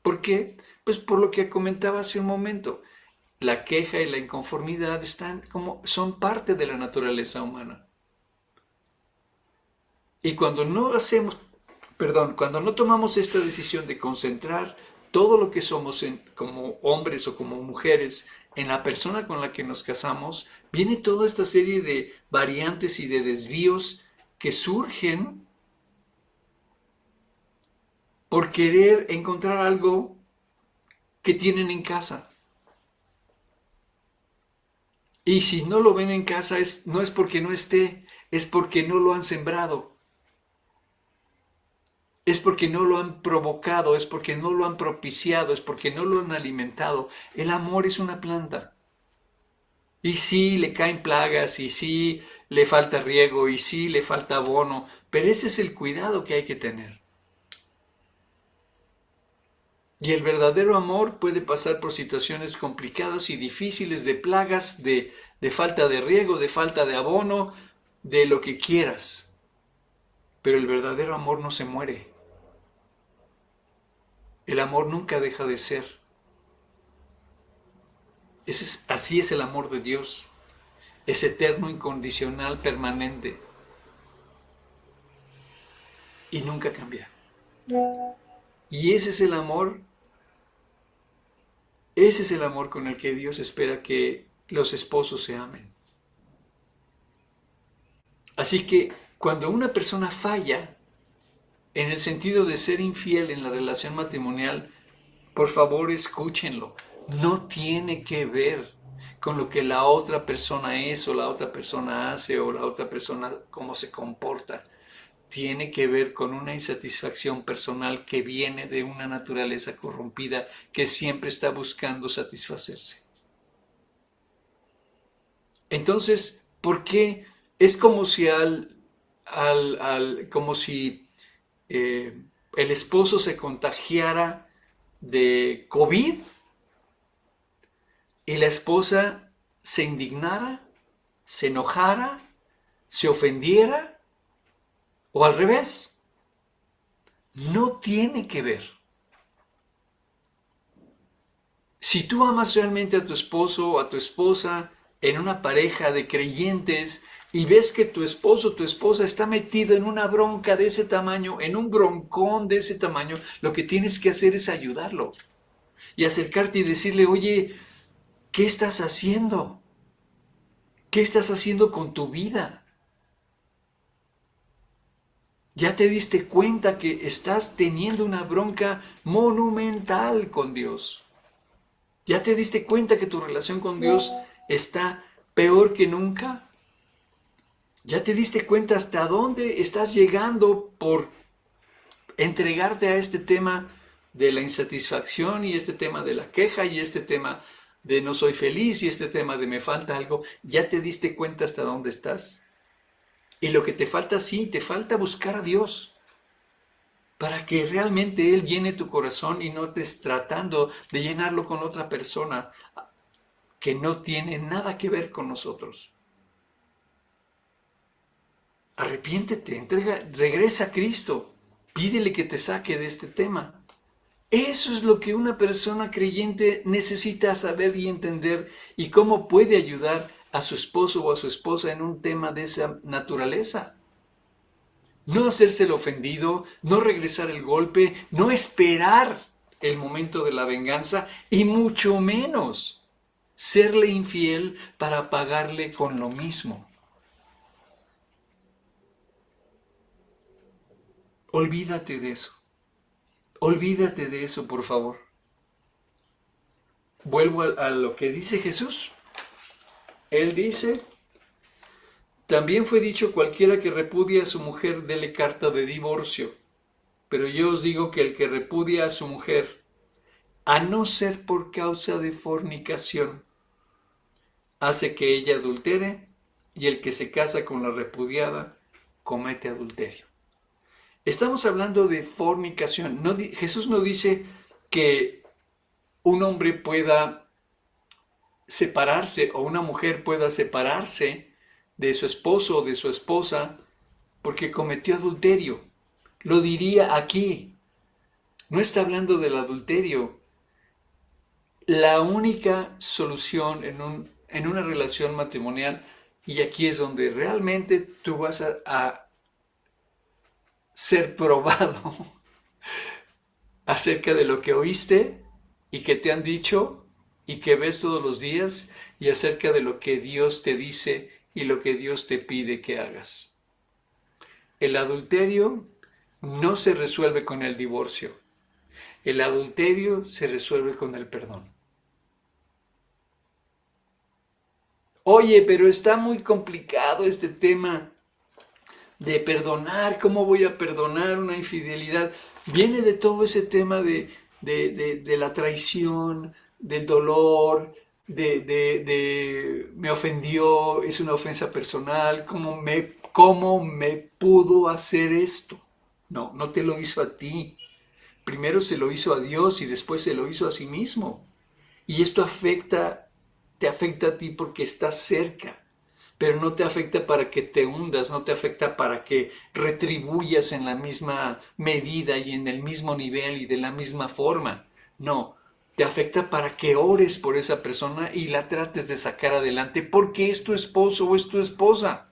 ¿Por qué? Pues por lo que comentaba hace un momento. La queja y la inconformidad son parte de la naturaleza humana. Y cuando no tomamos esta decisión de concentrar todo lo que somos como hombres o como mujeres en la persona con la que nos casamos, viene toda esta serie de variantes y de desvíos que surgen por querer encontrar algo que tienen en casa. Y si no lo ven en casa, no es porque no esté, es porque no lo han sembrado. Es porque no lo han provocado, es porque no lo han propiciado, es porque no lo han alimentado. El amor es una planta. Y sí le caen plagas, y sí le falta riego, y sí le falta abono, pero ese es el cuidado que hay que tener. Y el verdadero amor puede pasar por situaciones complicadas y difíciles de plagas, de falta de riego, de falta de abono, de lo que quieras. Pero el verdadero amor no se muere. El amor nunca deja de ser. Así es el amor de Dios. Es eterno, incondicional, permanente. Y nunca cambia. Y ese es el amor con el que Dios espera que los esposos se amen. Así que cuando una persona falla, en el sentido de ser infiel en la relación matrimonial, por favor escúchenlo. No tiene que ver con lo que la otra persona es o la otra persona hace o la otra persona cómo se comporta. Tiene que ver con una insatisfacción personal que viene de una naturaleza corrompida que siempre está buscando satisfacerse. Entonces, ¿por qué? Es como si el esposo se contagiara de COVID y la esposa se indignara, se enojara, se ofendiera, o al revés. No tiene que ver. Si tú amas realmente a tu esposo o a tu esposa en una pareja de creyentes y ves que tu esposo o tu esposa está metido en una bronca de ese tamaño, en un broncón de ese tamaño, lo que tienes que hacer es ayudarlo y acercarte y decirle, oye, ¿qué estás haciendo? ¿Qué estás haciendo con tu vida? Ya te diste cuenta que estás teniendo una bronca monumental con Dios. Ya te diste cuenta que tu relación con Dios está peor que nunca. Ya te diste cuenta hasta dónde estás llegando por entregarte a este tema de la insatisfacción y este tema de la queja y este tema de no soy feliz y este tema de me falta algo. Ya te diste cuenta hasta dónde estás. Y lo que te falta, sí, te falta buscar a Dios para que realmente Él llene tu corazón y no estés tratando de llenarlo con otra persona que no tiene nada que ver con nosotros. Arrepiéntete, regresa a Cristo, pídele que te saque de este tema. Eso es lo que una persona creyente necesita saber y entender y cómo puede ayudar a su esposo o a su esposa en un tema de esa naturaleza. No hacerse el ofendido, no regresar el golpe, no esperar el momento de la venganza y mucho menos serle infiel para pagarle con lo mismo. Olvídate de eso. Olvídate de eso, por favor. Vuelvo a lo que dice Jesús. Él dice, también fue dicho cualquiera que repudia a su mujer, dele carta de divorcio. Pero yo os digo que el que repudia a su mujer, a no ser por causa de fornicación, hace que ella adultere, y el que se casa con la repudiada comete adulterio. Estamos hablando de fornicación. No, Jesús no dice que un hombre pueda separarse o una mujer pueda separarse de su esposo o de su esposa porque cometió adulterio. Lo diría aquí. No está hablando del adulterio. La única solución en una relación matrimonial, y aquí es donde realmente tú vas a ser probado acerca de lo que oíste y que te han dicho y que ves todos los días y acerca de lo que Dios te dice y lo que Dios te pide que hagas. El adulterio no se resuelve con el divorcio. El adulterio se resuelve con el perdón. Oye, pero está muy complicado este tema de perdonar. ¿Cómo voy a perdonar una infidelidad? Viene de todo ese tema de la traición, del dolor, de me ofendió, es una ofensa personal, cómo me pudo hacer esto? No, no te lo hizo a ti. Primero se lo hizo a Dios y después se lo hizo a sí mismo. Y esto te afecta a ti porque estás cerca, pero no te afecta para que te hundas, no te afecta para que retribuyas en la misma medida y en el mismo nivel y de la misma forma. No, te afecta para que ores por esa persona y la trates de sacar adelante porque es tu esposo o es tu esposa.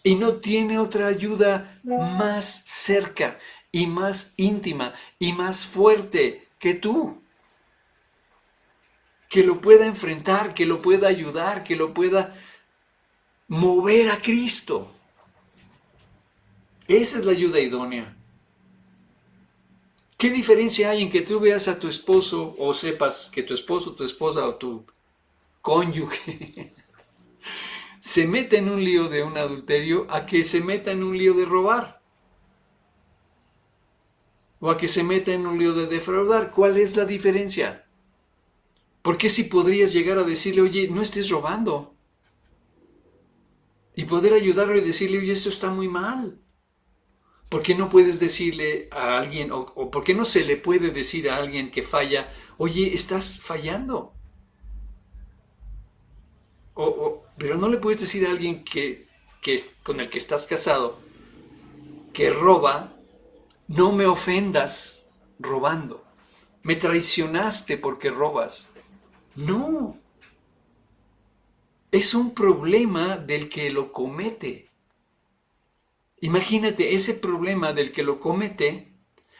Y no tiene otra ayuda más cerca y más íntima y más fuerte que tú. Que lo pueda enfrentar, que lo pueda ayudar, que lo pueda mover a Cristo. Esa es la ayuda idónea. ¿Qué diferencia hay en que tú veas a tu esposo o sepas que tu esposo, tu esposa o tu cónyuge se mete en un lío de un adulterio a que se meta en un lío de robar? O a que se meta en un lío de defraudar. ¿Cuál es la diferencia? Porque si podrías llegar a decirle, oye, no estés robando. Y poder ayudarlo y decirle, oye, esto está muy mal. ¿Por qué no puedes decirle a alguien, o por qué no se le puede decir a alguien que falla, oye, estás fallando? Pero no le puedes decir a alguien con el que estás casado, que roba, no me ofendas robando. Me traicionaste porque robas. No. Es un problema del que lo comete. Imagínate, ese problema del que lo comete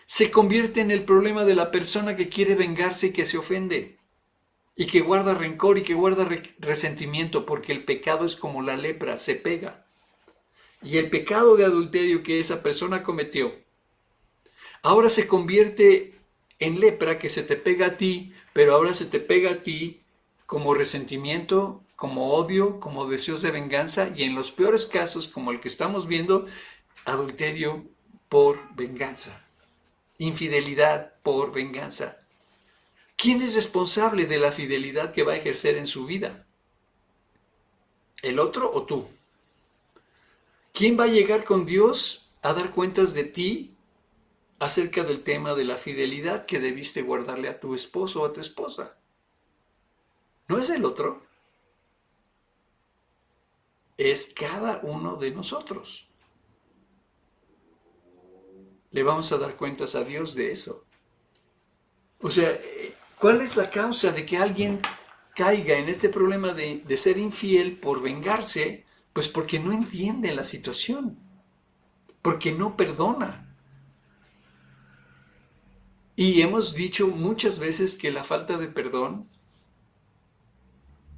se convierte en el problema de la persona que quiere vengarse y que se ofende y que guarda rencor y que guarda resentimiento porque el pecado es como la lepra, se pega. Y el pecado de adulterio que esa persona cometió, ahora se convierte en lepra que se te pega a ti, pero ahora se te pega a ti como resentimiento, como odio, como deseos de venganza y en los peores casos, como el que estamos viendo, adulterio por venganza, infidelidad por venganza. ¿Quién es responsable de la fidelidad que va a ejercer en su vida? ¿El otro o tú? ¿Quién va a llegar con Dios a dar cuentas de ti acerca del tema de la fidelidad que debiste guardarle a tu esposo o a tu esposa? No es el otro, es cada uno de nosotros. Le vamos a dar cuentas a Dios de eso. O sea, ¿cuál es la causa de que alguien caiga en este problema de ser infiel por vengarse? Pues porque no entiende la situación, porque no perdona. Y hemos dicho muchas veces que la falta de perdón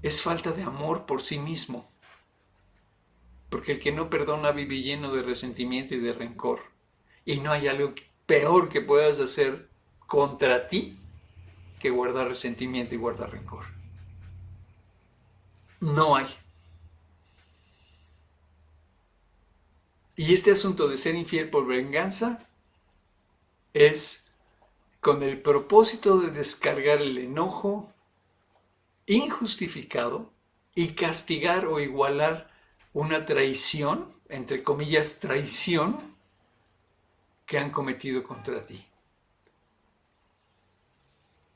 es falta de amor por sí mismo, porque el que no perdona vive lleno de resentimiento y de rencor. Y no hay algo peor que puedas hacer contra ti que guardar resentimiento y guardar rencor. No hay. Y este asunto de ser infiel por venganza es con el propósito de descargar el enojo injustificado y castigar o igualar una traición, entre comillas, traición, que han cometido contra ti.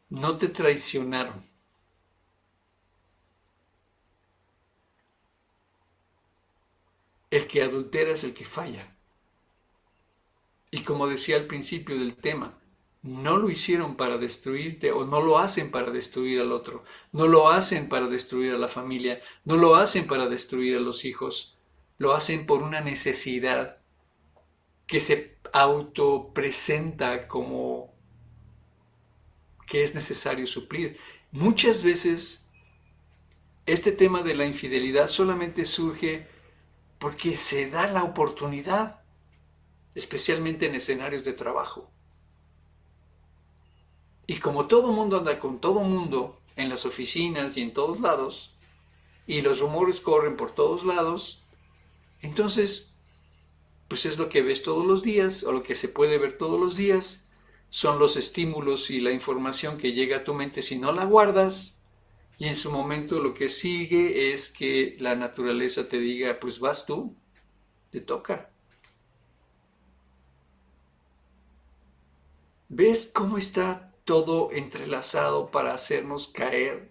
No te traicionaron. El que adultera es el que falla. Y como decía al principio del tema, no lo hicieron para destruirte o no lo hacen para destruir al otro, no lo hacen para destruir a la familia, no lo hacen para destruir a los hijos, lo hacen por una necesidad que se autopresenta como que es necesario suplir. Muchas veces este tema de la infidelidad solamente surge porque se da la oportunidad, especialmente en escenarios de trabajo. Y como todo mundo anda con todo mundo en las oficinas y en todos lados, y los rumores corren por todos lados, entonces, pues es lo que ves todos los días o lo que se puede ver todos los días, son los estímulos y la información que llega a tu mente si no la guardas, y en su momento lo que sigue es que la naturaleza te diga, pues vas tú, te toca. ¿Ves cómo está todo entrelazado para hacernos caer,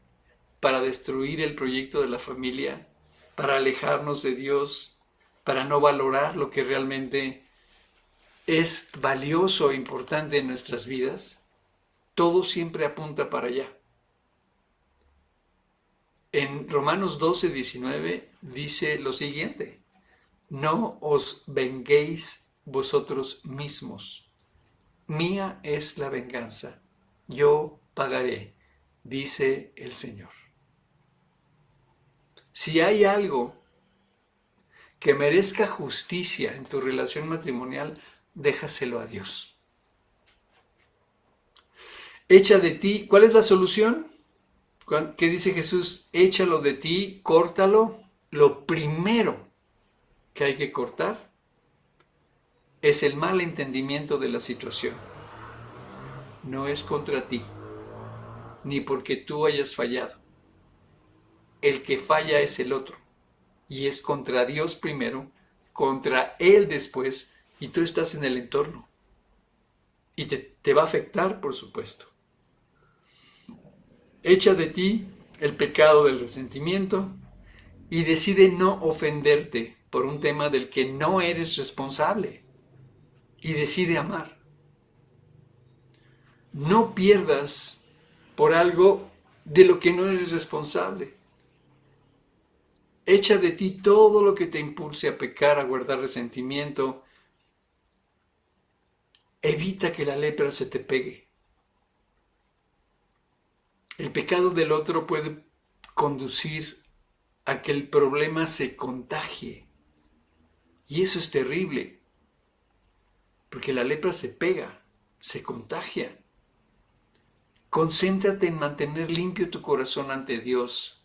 para destruir el proyecto de la familia, para alejarnos de Dios, para no valorar lo que realmente es valioso e importante en nuestras vidas? Todo siempre apunta para allá. En Romanos 12:19 dice lo siguiente: no os venguéis vosotros mismos. Mía es la venganza, yo pagaré, dice el Señor. Si hay algo que merezca justicia en tu relación matrimonial, déjaselo a Dios. Echa de ti, ¿cuál es la solución? ¿Qué dice Jesús? Échalo de ti, córtalo. Lo primero que hay que cortar es el mal entendimiento de la situación. No es contra ti, ni porque tú hayas fallado. El que falla es el otro, y es contra Dios primero, contra Él después, y tú estás en el entorno. Y te va a afectar, por supuesto. Echa de ti el pecado del resentimiento y decide no ofenderte por un tema del que no eres responsable. Y decide amar. No pierdas por algo de lo que no eres responsable. Echa de ti todo lo que te impulse a pecar, a guardar resentimiento. Evita que la lepra se te pegue. El pecado del otro puede conducir a que el problema se contagie Y eso es terrible, porque la lepra se pega, se contagia. Concéntrate en mantener limpio tu corazón ante Dios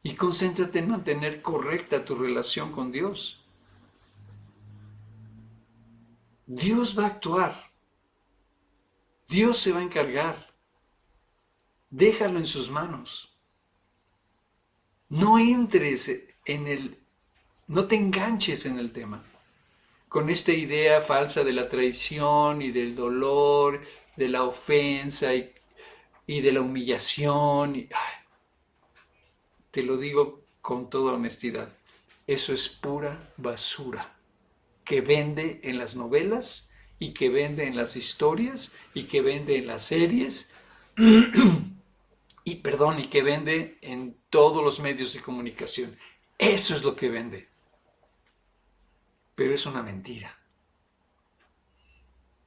y concéntrate en mantener correcta tu relación con Dios. Dios va a actuar, Dios se va a encargar, déjalo en sus manos. No entres en no te enganches en el tema, con esta idea falsa de la traición y del dolor, de la ofensa y de la humillación. Te lo digo con toda honestidad, eso es pura basura que vende en las novelas y que vende en las historias y que vende en las series y que vende en todos los medios de comunicación. Eso es lo que vende, pero es una mentira.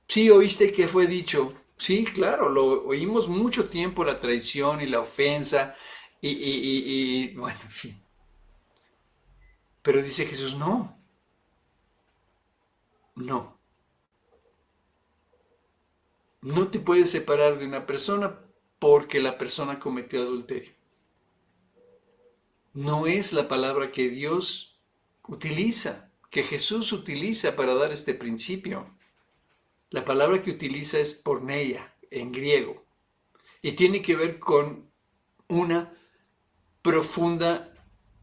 Sí, oíste que fue dicho. Sí, claro, lo oímos mucho tiempo, la traición y la ofensa bueno, en fin. Pero dice Jesús, no, no. No te puedes separar de una persona porque la persona cometió adulterio. No es la palabra que Dios utiliza, que Jesús utiliza para dar este principio. La palabra que utiliza es porneia en griego y tiene que ver con una profunda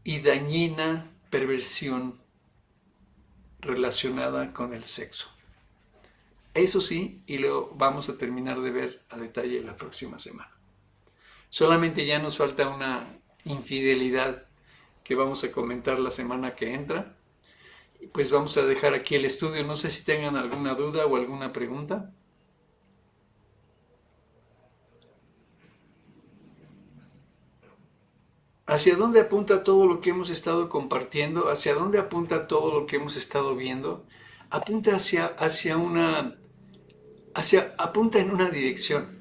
y dañina perversión relacionada con el sexo. Eso sí, y lo vamos a terminar de ver a detalle la próxima semana. Solamente ya nos falta una infidelidad que vamos a comentar la semana que entra. Pues vamos a dejar aquí el estudio. No sé si tengan alguna duda o alguna pregunta. ¿Hacia dónde apunta todo lo que hemos estado compartiendo? ¿Hacia dónde apunta todo lo que hemos estado viendo? Apunta apunta en una dirección.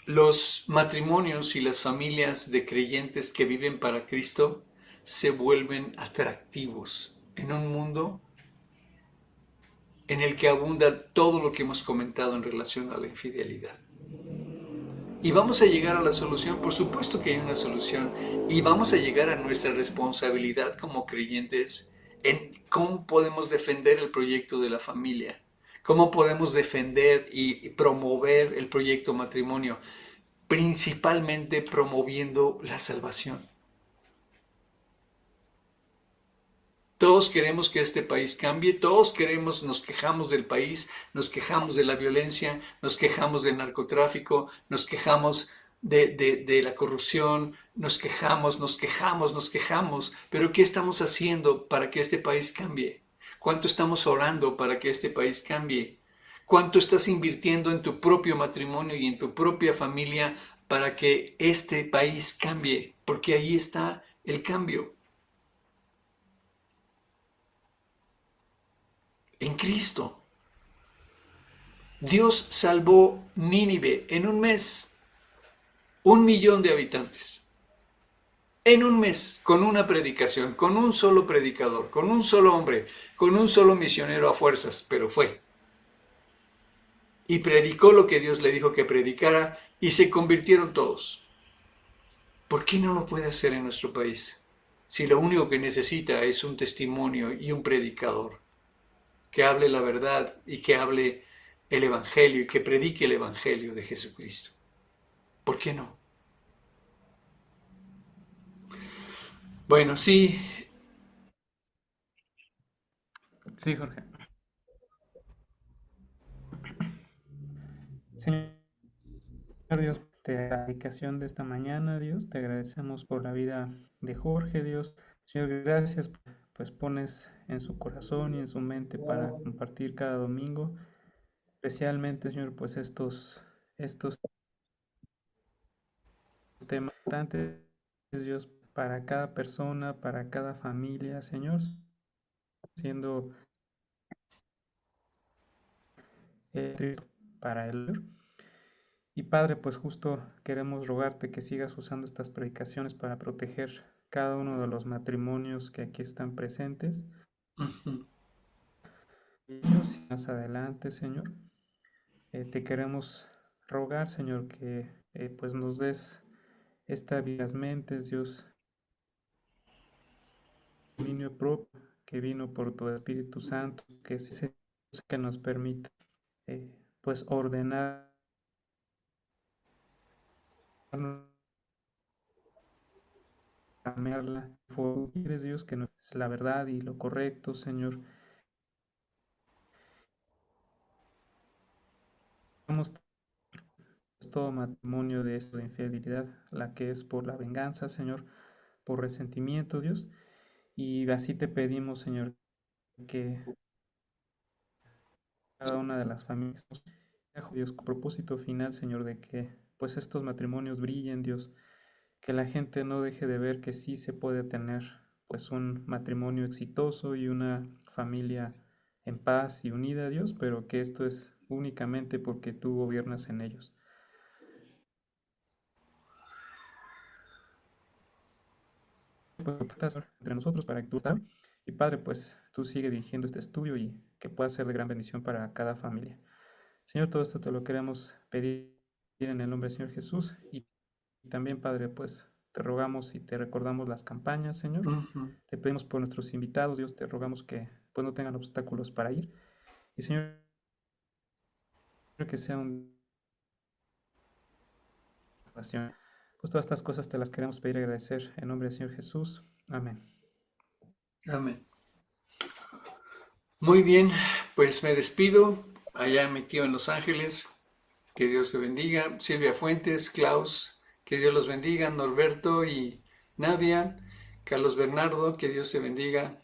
Los matrimonios y las familias de creyentes que viven para Cristo se vuelven atractivos en un mundo en el que abunda todo lo que hemos comentado en relación a la infidelidad. Y vamos a llegar a la solución, por supuesto que hay una solución, y vamos a llegar a nuestra responsabilidad como creyentes en cómo podemos defender el proyecto de la familia, cómo podemos defender y promover el proyecto matrimonio, principalmente promoviendo la salvación. Todos queremos que este país cambie, todos queremos, nos quejamos del país, nos quejamos de la violencia, nos quejamos del narcotráfico, nos quejamos de la corrupción, nos quejamos, pero ¿qué estamos haciendo para que este país cambie? ¿Cuánto estamos orando para que este país cambie? ¿Cuánto estás invirtiendo en tu propio matrimonio y en tu propia familia para que este país cambie? Porque ahí está el cambio. En Cristo. Dios salvó Nínive en un mes, 1 millón de habitantes. En un mes, con una predicación, con un solo predicador, con un solo hombre, con un solo misionero a fuerzas, pero fue. Y predicó lo que Dios le dijo que predicara y se convirtieron todos. ¿Por qué no lo puede hacer en nuestro país? Si lo único que necesita es un testimonio y un predicador que hable la verdad y que hable el Evangelio y que predique el Evangelio de Jesucristo. ¿Por qué no? Bueno, sí, Sí, Jorge. Señor Dios, te la dedicación de esta mañana, Dios, te agradecemos por la vida de Jorge, Dios. Señor, gracias, pues pones en su corazón y en su mente para compartir cada domingo, especialmente, Señor, pues estos temas importantes, Dios, para cada persona, para cada familia, Señor, siendo para él. Y Padre, pues justo queremos rogarte que sigas usando estas predicaciones para proteger cada uno de los matrimonios que aquí están presentes. Y más adelante, Señor, te queremos rogar, Señor, que pues nos des estas mentes, Dios, dominio propio que vino por tu Espíritu Santo, que es ese que nos permite pues ordenar, cambiarla. Quieres, Dios, que nos es la verdad y lo correcto, Señor. Vamos todo matrimonio de esto de infidelidad, la que es por la venganza, Señor, por resentimiento, Dios. Y así te pedimos, Señor, que cada una de las familias, Dios, con propósito final, Señor, de que pues estos matrimonios brillen, Dios, que la gente no deje de ver que sí se puede tener pues un matrimonio exitoso y una familia en paz y unida, Dios, pero que esto es únicamente porque tú gobiernas en ellos. Pues, estás entre nosotros para que tú estés. Y Padre, pues tú sigue dirigiendo este estudio y que pueda ser de gran bendición para cada familia. Señor, todo esto te lo queremos pedir en el nombre del Señor Jesús. Y también, Padre, pues te rogamos y te recordamos las campañas, Señor. Te pedimos por nuestros invitados, Dios, te rogamos que pues no tengan obstáculos para ir. Y Señor, que sea una oración. Pues todas estas cosas te las queremos pedir y agradecer en nombre del Señor Jesús. Amén. Amén. Muy bien, pues me despido. Allá mi tío en Los Ángeles. Que Dios te bendiga. Silvia Fuentes, Klaus, que Dios los bendiga. Norberto y Nadia. Carlos Bernardo, que Dios te bendiga.